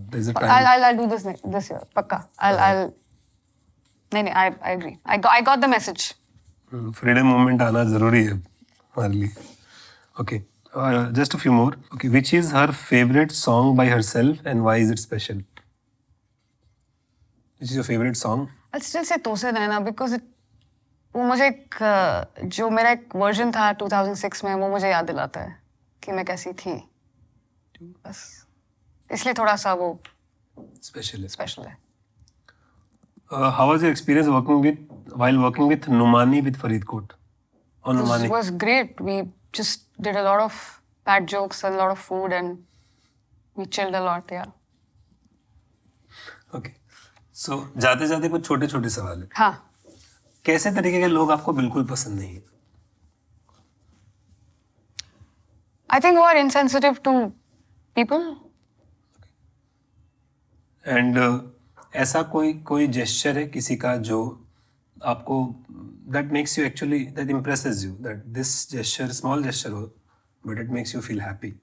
there's a time. I'll do this year. Pakka. I'll. नहीं, I agree. I got the message. Freedom movement आना जरूरी है हमारे लिए. Okay. Just a few more. Okay. Which is her favorite song by herself and why is it special? Which is your favorite song? I'll still say तो से नैना because वो मुझे जो मेरा एक वर्जन था 2006 में वो मुझे याद दिलाता है कि मैं कैसी थी. बस इसलिए थोड़ा सा वो Special. है. How was your experience while working with Numani with Faridkot? On Numani. It was great. We just did a lot of bad jokes and a lot of food and we chilled a lot. Yeah. Okay. So जाते जाते कुछ छोटे छोटे सवाल है. हाँ. कैसे तरीके के लोग आपको बिल्कुल पसंद नहीं है? I think who are insensitive to people. And ऐसा कोई जेस्चर है किसी का जो आपको that makes you actually that impresses you that this gesture small gesture हो but it makes you feel happy.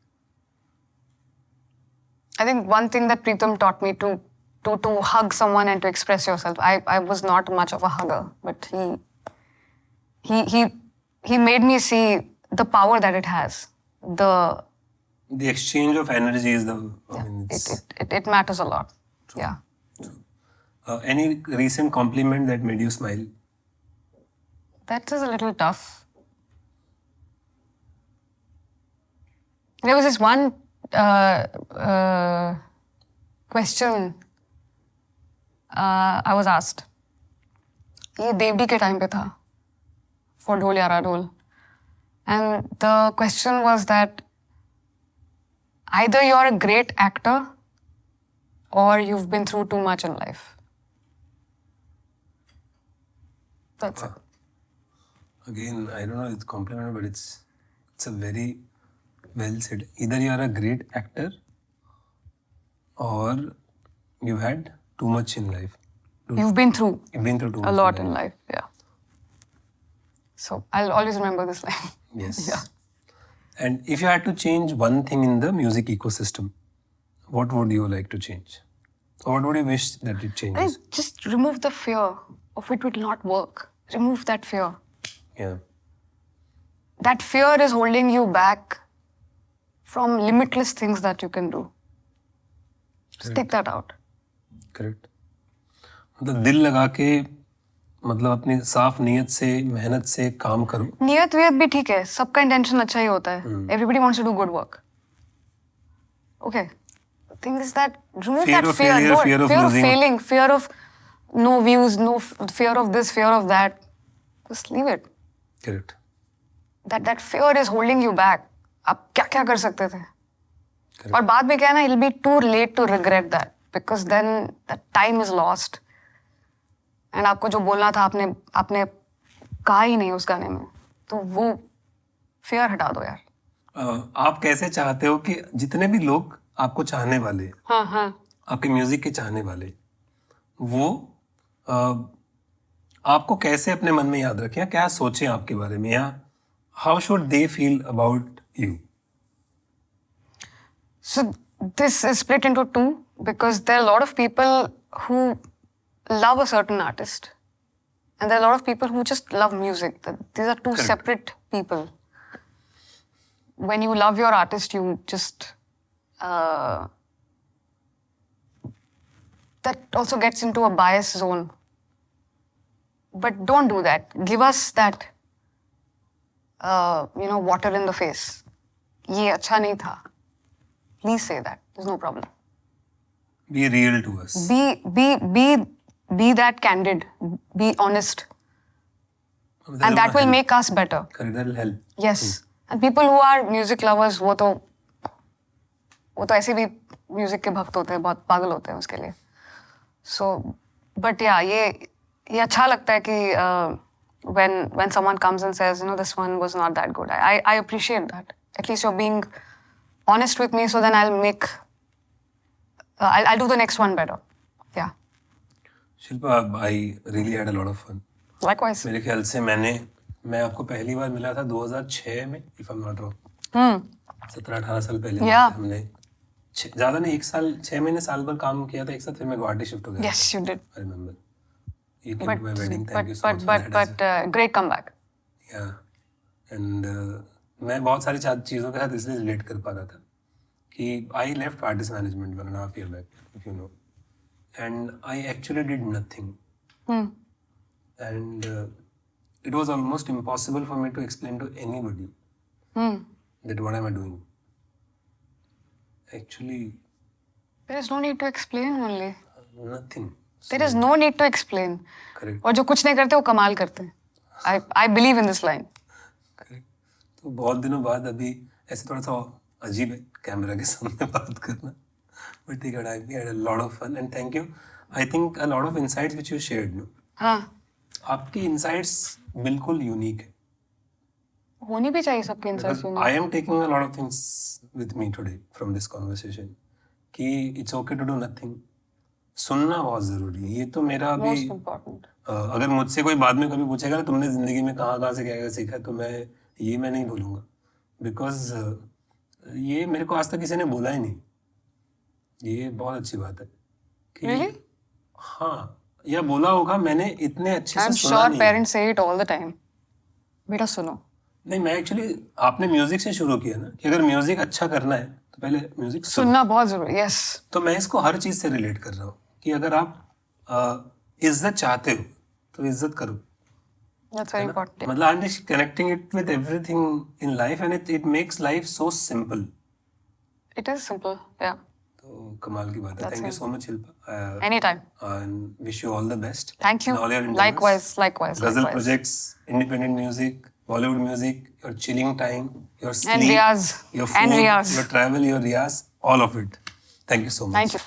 I think one thing that Preetham taught me to hug someone and to express yourself. I was not much of a hugger, but he made me see the power that it has. The exchange of energy is the It matters a lot. True. Yeah. Any recent compliment that made you smile? That is a little tough. There was this one question I was asked. ये देवडी के time पे था for ढोल यारा ढोल, and the question was that either you're a great actor or you've been through too much in life. That's it. Again, I don't know, it's compliment, but it's a very well said. Either you are a great actor or you've had too much in life. You've been through You've been through too much a lot in life, yeah. So I'll always remember this line. Yes. Yeah. And if you had to change one thing in the music ecosystem, what would you like to change? Or what would you wish that it I changes? think just remove the fear of it will not work. Remove that fear. Yeah. That fear is holding you back from limitless things that you can do. Just take that out. Correct. मतलब दिल लगा के मतलब अपनी साफ नीयत से मेहनत से काम करो. नियत वियत भी ठीक है, सबका इंटेंशन अच्छा ही होता है. Everybody wants to do good work. Okay. The thing is that remove Fear that of fear. failure, fear of losing. failing, fear of no views, fear of this, fear of that. Just leave it. Correct. That fear is holding you back. आप क्या क्या कर सकते थे? और बाद में क्या है ना, it'll be too late to regret that because then that time is lost. And आपको जो बोलना था आपने कहा ही नहीं उस गाने में, तो वो fear हटा दो यार. आप कैसे चाहते हो कि जितने भी लोग आपको चाहने वाले हैं, हाँ. आपके म्यूजिक के चाहने वाले, वो आपको कैसे अपने मन में याद रखें, क्या सोचें आपके बारे में, या how should they feel about you? So this is split into two because there are a lot of people who love a certain artist and there are a lot of people who just love music. These are two Correct. separate people. When you love your artist, you just that also gets into a bias zone. But don't do that. Give us that water in the face. ये अच्छा नहीं था. Please say that. There's no problem. Be real to us. Be that candid. Be honest. And that will make us better. Correct, that will help. Yes. And people who are music lovers, वो तो ऐसे भी music के भक्त होते हैं, बहुत पागल होते हैं उसके लिए. So, but yeah, ये अच्छा लगता है कि when someone comes and says, this one was not that good. I appreciate that. At least you're being honest with me, so then I'll do the next one better. Yeah. Shilpa, I really had a lot of fun. Likewise. मेरे ख्याल से मैं आपको पहली बार मिला था 2006 में, if I am not wrong. Hmm. 17-18 साल पहले Yeah. हमने ज्यादा नहीं, 1 साल 6 महीने साल भर काम किया था एक साथ. फिर मैं गुवाहाटी शिफ्ट हो गया. Yes, you did. I remember. You came to my wedding. Thank you so much for But that as well. great comeback. Yeah. And मैं बहुत सारी चीज़ों के साथ इसलिए रिलेट कर पा रहा था कि I left artist management 1.5 year back, if you know, and I actually did nothing. Hmm. And it was almost impossible for me to explain to anybody Hmm. that what am I doing. Actually, There is no need to explain only. nothing. There is no need to explain. Correct. और जो कुछ नहीं करते वो कमाल करते हैं. I believe in this line. Correct. तो बहुत दिनों बाद अभी ऐसे थोड़ा सा अजीब है कैमरा के सामने बात करना, but ठीक है, I had a lot of fun and thank you. I think a lot of insights which you shared, no? हाँ. आपकी insights बिल्कुल यूनिक है. होनी भी चाहिए सबके Because insights. I am taking a lot of things with me today from this conversation. कि it's okay to do nothing. सुनना बहुत जरूरी है. ये तो मेरा अभी Most important. अगर मुझसे कोई बाद में कभी पूछेगा ना तुमने जिंदगी में कहाँ से क्या सीखा, तो मैं नहीं बोलूँगा. बिकॉज ये मेरे को आज तक किसी ने बोला ही नहीं. ये बहुत अच्छी बात है कि Really? हाँ, या बोला होगा, मैंने इतने अच्छे I'm से सुना sure नहीं. parents say it all the time. बेटा सुनो. नहीं, मैं एक्चुअली आपने म्यूजिक से शुरू किया ना कि अगर म्यूजिक अच्छा करना है तो पहले म्यूजिक सुनना बहुत जरूरी है. Yes. तो मैं इसको हर चीज से रिलेट कर रहा हूँ कि अगर आप इज्जत चाहते हो तो इज्जत करो. That's very important. मतलब I am just connecting it with everything in life and it makes life so simple. It is simple. Yeah. तो कमाल की बात है. Thank you so much Shilpa. Anytime. And wish you all the best. Thank you. Likewise. Ghazal projects, independent music, Bollywood music, your chilling time, your sleep, And Riyaz. your And food, Riyaz. your travel, your Riyaz, all of it. Thank you so much. Thank you.